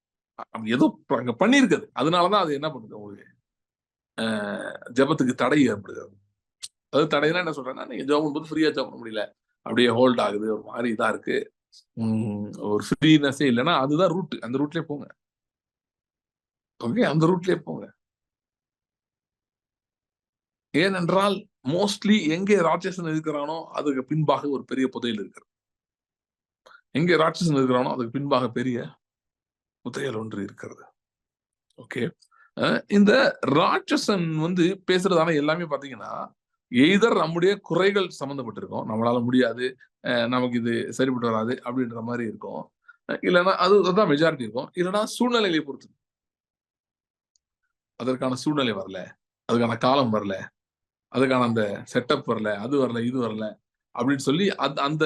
ஏதோ அங்க பண்ணியிருக்குது, அதனாலதான் அது என்ன பண்ணுது, உங்களுக்கு ஜெபத்துக்கு தடை ஏற்படுகிறது. அது தடைனா என்ன சொல்றேன்னா, நீங்க ஜெபம் பண்ணும்போது ஃப்ரீயா ஜெபம் பண்ண முடியல, அப்படியே ஹோல்ட் ஆகுது, ஒரு மாதிரி இதா இருக்கு, ஒரு ஃப்ரீனஸே இல்லைன்னா அதுதான் ரூட். அந்த ரூட்லயே போங்க. ஓகே, அந்த ரூட்லயே போங்க. ஏனென்றால் மோஸ்ட்லி எங்கே ராட்சசன் இருக்கிறானோ அதுக்கு பின்பாக ஒரு பெரிய புதையல் இருக்கிறது. எங்கே ராட்சசன் இருக்கிறானோ அதுக்கு பின்பாக பெரிய புதையல் ஒன்று இருக்கிறது. ஓகே, இந்த ராட்சசன் பேசுறதான எல்லாமே பாத்தீங்கன்னா எய்தர் நம்முடைய குறைகள் சம்பந்தப்பட்டிருக்கும், நம்மளால முடியாது, நமக்கு இது சரிப்பட்டு வராது அப்படின்ற மாதிரி இருக்கும், இல்லைன்னா அதுதான் மெஜாரிட்டி இருக்கும், இல்லைன்னா சூழ்நிலைகளை பொறுத்து. அதற்கான சூழ்நிலை வரல, அதுக்கான காலம் வரல, அதுக்கான அந்த செட்டப் வரல, அது வரல, இது வரல அப்படின்னு சொல்லி அந்த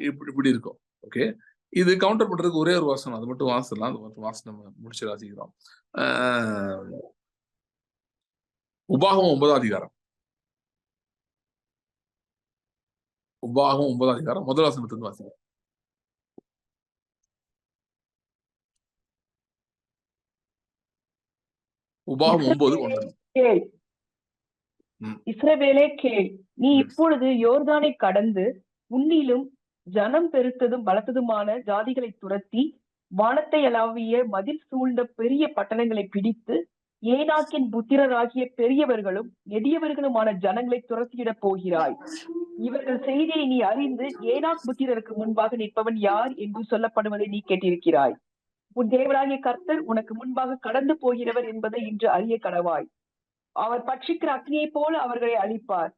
இப்படி இருக்கும். ஓகே, இது கவுண்டர் பண்றதுக்கு ஒரே ஒரு வாசனம், அது மட்டும் வாசிடலாம். அது வாசனம் நம்ம முடிச்சு வாசிக்கிறோம். உபாகமம் 9ஆம் அதிகாரம், உபாகமம் 9ஆம் அதிகாரம் முதல் வசனத்திலிருந்து வாசிக்கிறோம். உபாகமம் 9:1. இஸ்ரவேலே கேள், நீ இப்பொழுது யோர்தானை கடந்து உன்னிலும் ஜனம் பெருத்ததும் பலத்ததுமான ஜாதிகளை துரத்தி வானத்தை அளாவிய மதில் சூழ்ந்த பெரிய பட்டணங்களை பிடித்து ஏனாக்கின் புத்திரராகிய பெரியவர்களும் நெடியவர்களுமான ஜனங்களை துரத்தியிடப் போகிறாய். இவர்கள் செய்தியை நீ அறிந்து ஏனாக் புத்திரருக்கு முன்பாக நிற்பவன் யார் என்று சொல்லப்படுவதை நீ கேட்டிருக்கிறாய். உன் தேவனாகிய கர்த்தர் உனக்கு முன்பாக கடந்து போகிறவர் என்பதை இன்று அறிய கடவாய். அவர் பட்சிக்கிற அக்னியை போல அவர்களை அழிப்பார்,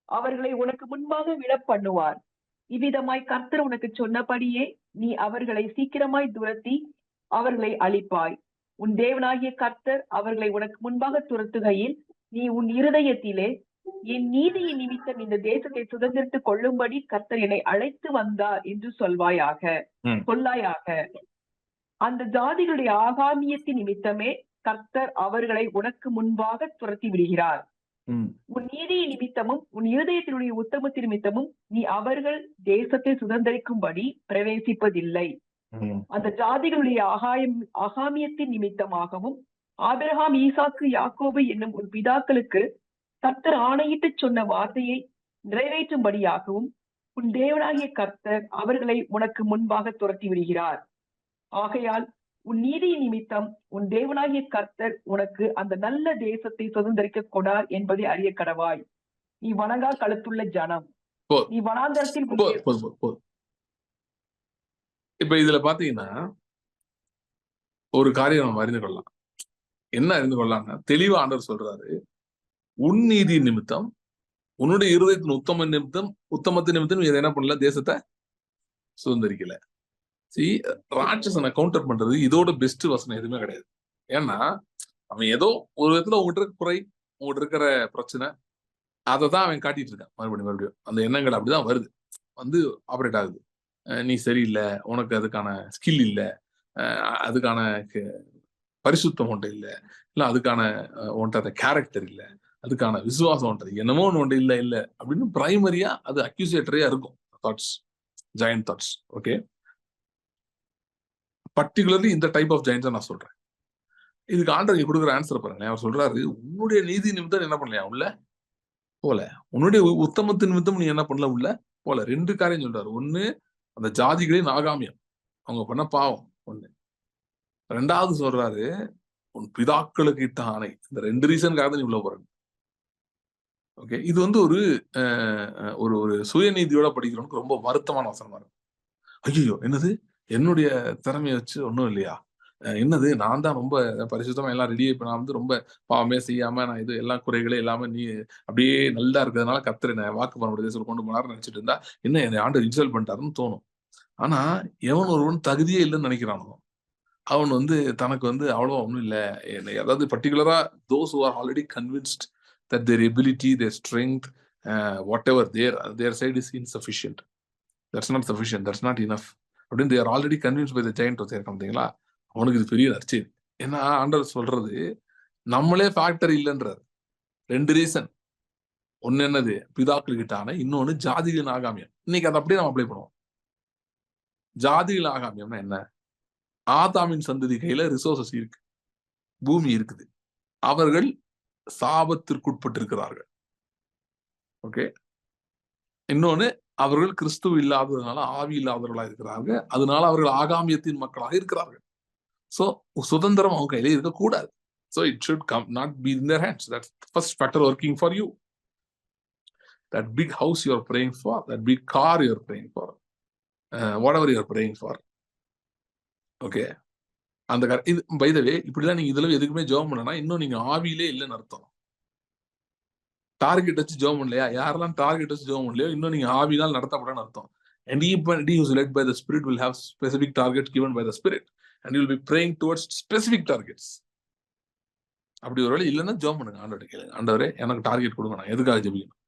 அவர்களை உனக்கு முன்பாக விழ பண்ணுவார். இவ்விதமாய் கர்த்தர் உனக்கு சொன்னபடியே நீ அவர்களை சீக்கிரமாய் துரத்தி அவர்களை அழிப்பாய். உன் தேவனாகிய கர்த்தர் அவர்களை உனக்கு முன்பாக துரத்துகையில் நீ உன் இருதயத்திலே என் நீதியின் நிமித்தம் இந்த தேசத்தை சுதந்திரித்துக் கொள்ளும்படி கர்த்தர் என்னை அழைத்து வந்தார் என்று சொல்லாயாக. அந்த ஜாதிகளுடைய ஆகாமியத்தின் நிமித்தமே கர்த்தர் அவர்களை உனக்கு முன்பாக துரத்தி விடுகிறார். உன் நீதியின் நிமித்தமும் உன் இருதயத்தினுடைய உத்தமத்தின் நிமித்தமும் நீ அவர்கள் தேசத்தை சுதந்திரிக்கும்படி பிரவேசிப்பதில்லை. அந்த ஜாதிகளுடைய ஆகாமியத்தின் நிமித்தமாகவும் ஆபிரகாம், ஈசாக்கு, யாக்கோபு என்னும் உன் பிதாக்களுக்கு கர்த்தர் ஆணையிட்டு சொன்ன வார்த்தையை நிறைவேற்றும்படியாகவும் உன் தேவனாகிய கர்த்தர் அவர்களை உனக்கு முன்பாக துரத்தி விடுகிறார். ஆகையால் உன் நீதியின் நிமித்தம் உன் தேவனாகிய கர்த்தர் உனக்கு அந்த நல்ல தேசத்தை சுதந்திரிக்க கொடார் என்பதை அறிய கடவாய். நீ வணங்கா கழுத்துள்ள ஜனம், நீ வனாந்தரத்தில். இப்ப இதுல பாத்தீங்கன்னா ஒரு காரியம் நம்ம அறிந்து கொள்ளலாம். என்ன அறிந்து கொள்ளலாம்னா, தெளிவா ஆண்டவர் சொல்றாரு, உன் நீதி நிமித்தம், உன்னுடைய இருதயத்தின் உத்தமத்தின் நிமித்தம் இதை என்ன பண்ணல, தேசத்தை சுதந்திரிக்கல. ராட்சசனை கவுண்டர் பண்றது இதோட பெஸ்ட் வசனம் எதுவுமே கிடையாது. ஏன்னா அவன் ஏதோ ஒரு விதத்துல உங்ககிட்ட இருக்க குறை, உங்ககிட்ட இருக்கிற பிரச்சனை, அதை தான் அவன் காட்டிட்டு இருக்கான். மறுபடியும் அந்த எண்ணங்கள் அப்படிதான் வருது, ஆப்ரேட் ஆகுது. நீ சரியில்லை, உனக்கு அதுக்கான ஸ்கில் இல்லை, அதுக்கான பரிசுத்தம் ஒன்று இல்லை, இல்லை அதுக்கான ஒன்றை அந்த கேரக்டர் இல்லை, அதுக்கான விசுவாசம் ஒன்றது என்னமோ ஒன்று இல்லை இல்லை அப்படின்னு பிரைமரியா அது அக்யூசியேட்டரியா இருக்கும். Thoughts, joint thoughts. Okay, particularly இந்த டைப் ஆஃப் ஜாயின்ஸ் நான் சொல்றேன். இதுக்கு ஆண்டவர் கொடுக்குற ஆன்சர் பாருங்க. அவர் சொல்றாரு, உன்னுடைய நீதி நிமித்தம் என்ன பண்ணலையா உள்ள போல, உன்னுடைய உத்தமத்தின் நிமித்தம் நீ என்ன பண்ணல உள்ள போல. 2 காரியம் சொல்றாரு. ஒண்ணு, அந்த ஜாதிகளின் ஆகாமியம், அவங்க பண்ண பாவம் ஒண்ணு. 2வது சொல்றாரு, உன் பிதாக்களுக்கு இட்ட ஆணை. இந்த 2 ரீசனுக்காக தான் நீ உள்ள போற. ஓகே, இது ஒரு ஒரு சுயநீதியோட படிக்கிறவனுக்கு ரொம்ப வருத்தமான வசனமா இருக்கும். ஐயோ, என்னது என்னுடைய திறமையை வச்சு ஒன்றும் இல்லையா, என்னது நான் தான் ரொம்ப பரிசுத்தமா எல்லாம் ரெடி, இப்ப நான் ரொம்ப பாவமே செய்யாம நான் இது எல்லா குறைகளே இல்லாம நீ அப்படியே நல்லா இருக்கிறதுனால கர்த்தர் என்ன வாக்கு பண்ண தேசத்துல கொண்டு போனாருன்னு நினைச்சிட்டு இருந்தா என்ன என்னை ஆண்டவர் இன்சல்ட் பண்ணிட்டாருன்னு தோணும். ஆனா எவன் ஒருவன் தகுதியே இல்லைன்னு நினைக்கிறானோ அவன் தனக்கு அவ்வளவா ஒன்றும் இல்லை. அதாவது பர்டிகுலரா those who are already convinced that their ability, their strength, whatever their side is insufficient, that's not sufficient, that's not enough அப்படின்னு they are already convinced by the giant of their company. அவனுக்கு இது பெரிய நற்செய்தி. ஏன்னா ஆண்டவர் சொல்றது நம்மளே factor இல்லைன்றார். 2 reason. ஒன்னு என்னது பிதாக்களுக்கிட்டான, இன்னொன்னு ஜாதிகளின் ஆகாமியம். இன்னைக்கு அதை அப்படியே நம்ம அப்ளை பண்ணுவோம். ஜாதிகள் ஆகாமியம்னா என்ன? ஆதாமின் சந்ததி கையில ரிசோர்சஸ் இருக்கு, பூமி இருக்குது, அவர்கள் சாபத்திற்குட்பட்டிருக்கிறார்கள். ஓகே. இன்னொன்னு, அவர்கள் கிறிஸ்துவ இல்லாததுனால ஆவி இல்லாதவர்களாக இருக்கிறார்கள், அதனால அவர்கள் ஆகாமியத்தின் மக்களாக இருக்கிறார்கள். சோ சுதந்திரம் அவங்க கையில இருக்கக்கூடாது. So it should come not be in their hands. That's the first factor working for you. That big house you are praying for, that big car you are praying for, whatever you are praying for. Okay. அந்த இது by the வே, இப்படிலாம் நீங்க இதுல எதுக்குமே ஜெபம் பண்ணனா இன்னும் நீங்க ஆவியிலே இல்லைன்னு அர்த்தம். டார்கெட் வச்சு ஜெபம் பண்ணலையா? யாரெல்லாம் டார்கெட் வச்சு ஜெபம் பண்ணலையோ இன்னும் நீங்க ஆவியினால் நடத்தப்படன்னு அர்த்தம். And he who is led by the Spirit will have specific targets given by the Spirit, and you will be praying towards specific targets. அப்படி ஒரு வேலை இல்லைன்னா ஜெபம் பண்ணுங்க, ஆண்டவரை கேளுங்க, ஆண்டவரே எனக்கு டார்கெட் கொடுங்க, நான் எதுக்காக ஜெபிக்கணும்.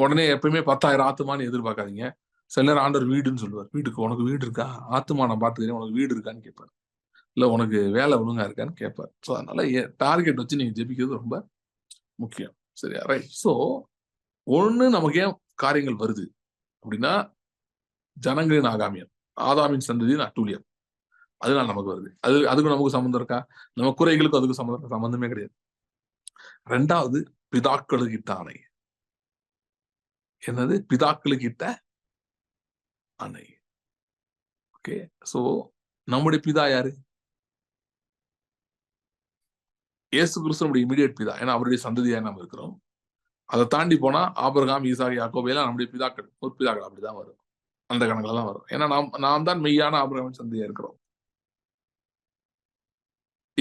உடனே எப்பயுமே 10,000 ஆத்துமான்னு எதிர்பார்க்காதீங்க. சில நேரம் ஆண்டவர் வீடுன்னு சொல்லுவார். வீட்டுக்கு உனக்கு வீடு இருக்கா? ஆத்துமா நான் பார்த்துக்கிறேன், உனக்கு வீடு இருக்கான்னு கேட்பார். இல்ல உனக்கு வேலை ஒழுங்கா இருக்கான்னு கேட்பார். ஸோ அதனால டார்கெட் வச்சு நீங்க ஜெபிக்கிறது ரொம்ப முக்கியம். சரியா? ரைட். ஸோ ஒண்ணு, நமக்கு ஏன் காரியங்கள் வருது அப்படின்னா ஜனங்களின் ஆகாமியம், ஆதாமின் சந்ததியின் அட்டூழியம், அதனால நமக்கு வருது. அதுக்கும் நமக்கு சம்மந்தம் இருக்கா? நம்ம குறைகளுக்கும் அதுக்கு சம்பந்தமே கிடையாது. ரெண்டாவது, பிதாக்களுக்கிட்ட ஆணை. என்னது? பிதாக்களுக்கிட்ட ஆணை. ஓகே. சோ நம்முடைய பிதா யாரு? இயேசு கிறிஸ்து நம்முடைய இமிடியேட் பிதா. ஏன்னா அவருடைய சந்ததியா நம்ம இருக்கிறோம். அதை தாண்டி போனா ஆபிரகாம், ஈசாக், யாக்கோபு எல்லாம் நம்முடைய பிதாக்கள், ஒரு பிதாக்கள் அப்படிதான் வரும். அந்த கணக்குல தான் வரும். ஏன்னா நாம் தான் மெய்யான ஆபிரகாமின் சந்ததியா இருக்கிறோம்.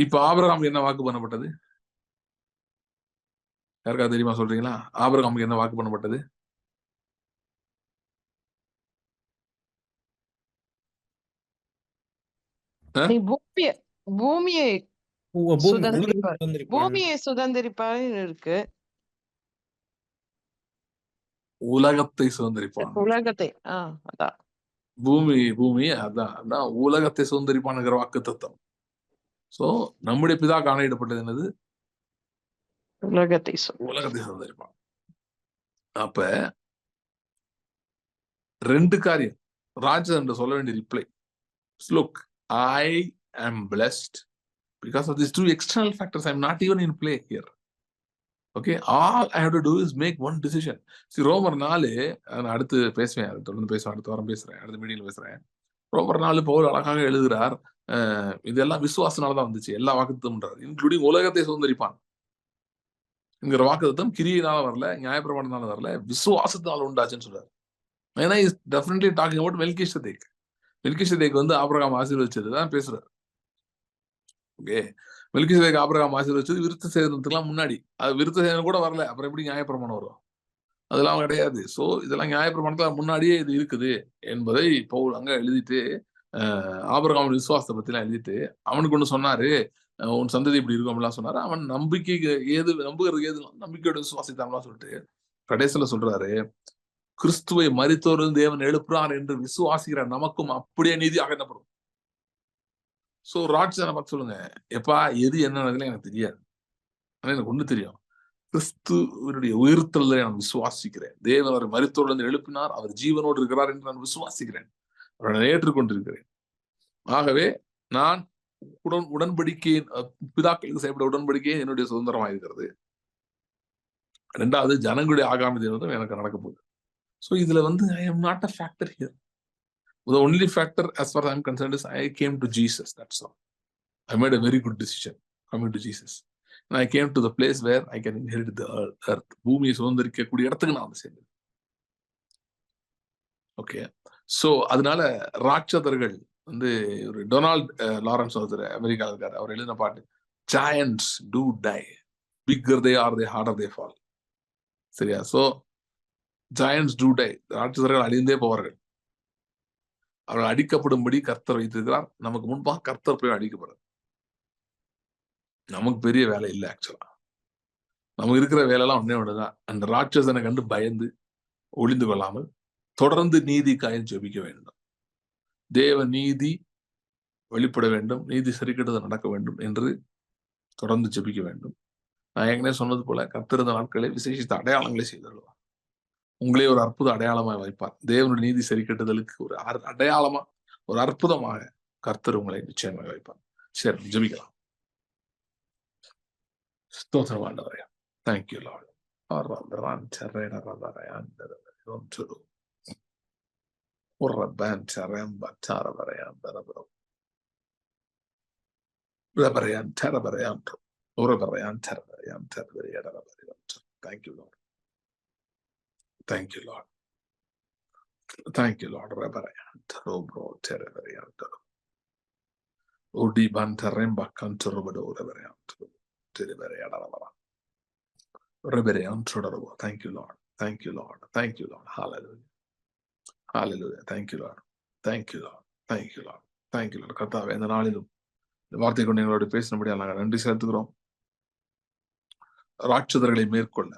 இப்ப ஆபிரகாமுக்கு என்ன வாக்கு பண்ணப்பட்டது? யாருக்கா தெரியுமா? சொல்றீங்களா? ஆபிரகாமுக்கு என்ன வாக்கு பண்ணப்பட்டது? பூமியை சுதந்திரிப்பார் இருக்கு. உலகத்தை சுதந்திரிப்பான். உலகத்தை அதான் பூமி அதான் உலகத்தை சுதந்திரிப்பான்ங்கிற வாக்கு தத்துவம். சோ நம்முடைய பிதா காணப்பட்டது என்னது? உலகத்தை சுதந்திரிப்பான். அப்ப ரெண்டு காரியம் ராஜன் சொல்ல வேண்டிய reply. Look, I am blessed because of these two external factors. I'm not even in play here. Okay, all I have to do is make one decision. See, ரோமர் 4, நான் அடுத்து பேசுவேன், தொடர்ந்து பேசுவேன், அடுத்த வாரம் பேசுறேன், அடுத்த மீடியில பேசுறேன். ரோமர் 4 பவுல் அழகாக எழுதுகிறார், இதெல்லாம் விசுவாசனாலதான் வந்துச்சு, எல்லா வாக்குத்தத்தம்ன்றார், இன்க்ளூடிங் உலகத்தை சுதந்திரிப்பான் என்கிற வாக்குத்தத்தம் கிரியையினால வரல, நியாயப்பிரமாணத்தினால வரல, விசுவாசத்தினால உண்டாச்சுன்னு சொல்றாரு. ஏன்னா is definitely talking about Melchizedek. Melchizedek வந்து ஆபிரகாம் ஆசீர்வதிச்சதுதான் பேசுறாரு. ஓகே. மெல்கிசேதேக் ஆபிரகாம் ஆசீர்வதிச்சது விருத்த சேதனத்துக்குலாம் முன்னாடி. அது விருத்த சேதனம் கூட வரல, அப்புறம் எப்படி நியாயப்பிரமாணம் வரும்? அதெல்லாம் கிடையாது. சோ இதெல்லாம் நியாயப்பிரமாணத்துல முன்னாடியே இது இருக்குது என்பதை பவுல் அங்க எழுதிட்டு, ஆபிரகாம் விசுவாசத்தை பத்தி எல்லாம் எழுதிட்டு, அவனுக்கு ஒண்ணு சொன்னாரு, உன் சந்ததி இப்படி இருக்கும் அப்படிலாம் சொன்னாரு. அவன் நம்பிக்கைக்கு நம்புகிறதுக்கு ஏது நம்பிக்கையோட விசுவாசித்தான்லாம் சொல்லிட்டு கடைசியில சொல்றாரு, கிறிஸ்துவை மரித்தோரில் தேவன் எழுப்புறார் என்று விசுவாசிக்கிற நமக்கும் அப்படியே நீதியாக எண்ணப்படும். சோ ராட்சனை பார்த்து சொல்லுங்க, எப்பா எது என்ன நடக்குதுன்னு எனக்கு தெரியாது, ஆனா எனக்கு ஒண்ணு தெரியும், கிறிஸ்துவனுடைய உயிர்த்தலை நான் விசுவாசிக்கிறேன். தேவன் அவர் மரித்தோரிலிருந்து எழுப்பினார், அவர் ஜீவனோடு இருக்கிறார் என்று நான் விசுவாசிக்கிறேன், அவரை ஏற்றுக்கொண்டிருக்கிறேன். ஆகவே நான் உடன்படிக்கையின் பிதாக்களுக்கு செய்யப்பட்ட உடன்படிக்கையை என்னுடைய சுதந்திரமாக இருக்கிறது. ரெண்டாவது, ஜனங்களுடைய ஆகாமி தேவனும் எனக்கு நடக்க போகுது. So இதுல வந்து I am not a factor here. The only factor as far as I am concerned is I came to Jesus. That's all. I made a very good decision coming to Jesus. And I came to the place where I can inherit the earth. பூமியை சுதந்திரிக்கக்கூடிய இடத்துக்கு நான் வந்து சேர்ந்தேன். Okay. So அதனால ராட்சதர்கள் வந்து ஒரு Donald Lawrence ஒருத்தர் அமெரிக்காவில் இருக்காரு, அவர் எழுதின பாட்டு, giants do die, bigger they are, the harder they fall. சரியா? ஸோ giants do die, ராட்சதர்கள் அழிந்தே போவார்கள், அவர்கள் அடிக்கப்படும்படி கர்த்தர் வைத்திருக்கிறார், நமக்கு முன்பாக கர்த்தர் போய் அடிக்கப்படுறார். நமக்கு பெரிய வேலை இல்லை. ஆக்சுவலா நமக்கு இருக்கிற வேலையெல்லாம் ஒன்னே ஒண்ணுதான், அந்த ராட்சசனை கண்டு பயந்து ஒளிந்து கொள்ளாமல் தொடர்ந்து நீதிக்காக ஜெபிக்க வேண்டும். தேவ நீதி வெளிப்பட வேண்டும், நீதி சரிக்கட்டுதல் நடக்க வேண்டும் என்று தொடர்ந்து ஜெபிக்க வேண்டும். நான் ஏற்கனவே சொன்னது போல கர்த்தர் நாட்களை விசேஷித்த அடையாளங்களை செய்திருவார். உங்களே ஒரு அற்புத அடையாளமாக வைப்பார். தேவனுடைய நீதி சரி கட்டுதலுக்கு ஒரு அடையாளமா, ஒரு அற்புதமாக கர்த்தர் உங்களை நிச்சயமாக வைப்பார். சரி, ஜெபிக்கலாம். ஸ்தோத்திரம் ஆண்டவரே. Thank you, Lord. Thank you, Lord. Thank you, Lord. Thank you, Lord. Odi bantaremba cantorobado reverendo. Thank you, Lord. Thank you, Lord. Thank you, Lord. Hallelujah. Hallelujah. Thank you, Lord. Thank you, Lord. Thank you, Lord. Thank you, Lord. கர்த்தாவே, இந்த நாளிலும் இந்த வார்த்தை கொண்டு எங்களோட பேசினபடியால் நாங்கள் நன்றி செலுத்துகிறோம். ராட்சதர்களை மேற்கொள்ள,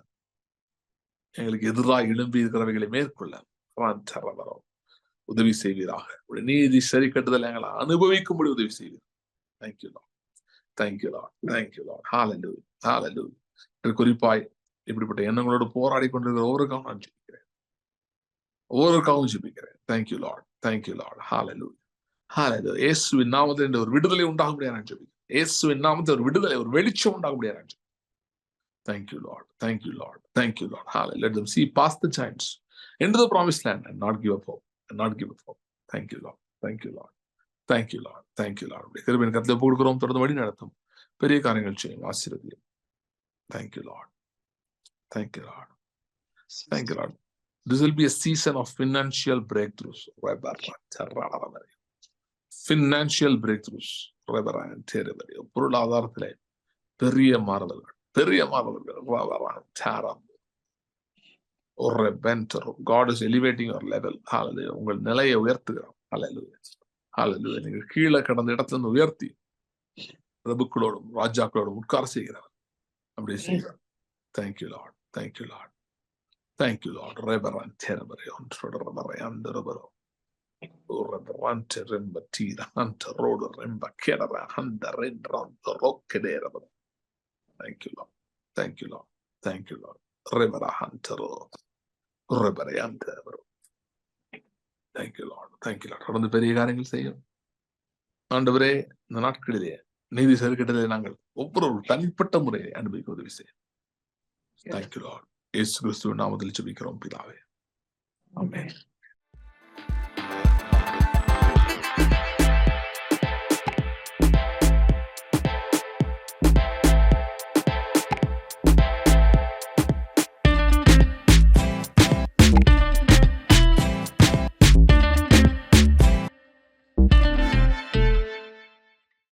எங்களுக்கு எதிராக எழும்பி இருக்கிறவைகளை மேற்கொள்ள உதவி செய்வீராக. நீதி சரி கட்டுதல் எங்களை அனுபவிக்கும்படி உதவி செய்வீர். Thank you, Lord. Thank you, Lord. Thank you, Lord. Hallelujah. Hallelujah. குறிப்பாய் இப்படிப்பட்ட எண்ணங்களோடு போராடி கொண்டிருக்கிற ஒவ்வொருக்காகவும் நான் ஜெபிக்கிறேன். ஒவ்வொருக்காகவும் ஜெபிக்கிறேன். Thank you, Lord. Thank you, Lord. Hallelujah. Hallelujah. இயேசுவின் நாமத்தில் ஒரு விடுதலை உண்டாகும்படியாக நான் ஜெபிக்கிறேன். இயேசுவின் நாமத்தில் ஒரு விடுதலை, ஒரு வெளிச்சம் உண்டாகும்படியாக நான் ஜெபிக்கிறேன். Thank you, Lord. Thank you, Lord. Thank you, Lord. Hallelujah. Let them see past the giants into the promised land and not give up hope. And not give up hope. Thank you, Lord. Thank you, Lord. Thank you, Lord. Thank you, Lord. கிருபையின் கரத்தில் போடுகிறோம். தொடர்ந்து வழி நடத்தும். பெரிய காரியங்கள் செய்யும். ஆசீர்வதியும். Thank you, Lord. Thank you, Lord. Thank you, Lord. This will be a season of financial breakthroughs. Financial breakthroughs. பொருளாதாரத்திலே பெரிய மாறுதல்கள், பெரிய மாறுதல்கள். God is elevating your level. Hallelujah. உங்கள் நிலையை உயர்த்துகிறோம். Hallelujah. Hallelujah. நீங்கள் கீழே கடந்த இடத்துல உயர்த்தி பிரபுக்களோடும் ராஜாக்களோடும் உட்கார செய்கிறார். அப்படி செய்கிறார். Thank you, Lord. Thank you, Lord. Thank you, Lord. Reverend Tereberion, Reverend Rebero. Reverend Rembatira, Hunter Road, Remba Keraba, Hunter Red Round, the Rock Kedera. Thank you, Lord. Thank you, Lord. Thank you, Lord. Reverend Hunter Road, Reverend Rebero. Thank you, Lord. Thank you, Lord. தொடர்ந்து பெரிய காரியங்கள் செய்யும். ஆண்டவரே, இந்த நாட்களிலே நீதி சரி நாங்கள் ஒவ்வொரு தனிப்பட்ட முறையை அனுபவிக்க உதவி செய்யும். Thank you, Lord. இயேசு கிறிஸ்துவின் நாமத்தில் ஜெபிக்கிறோம் பிதாவே. ஆமென்.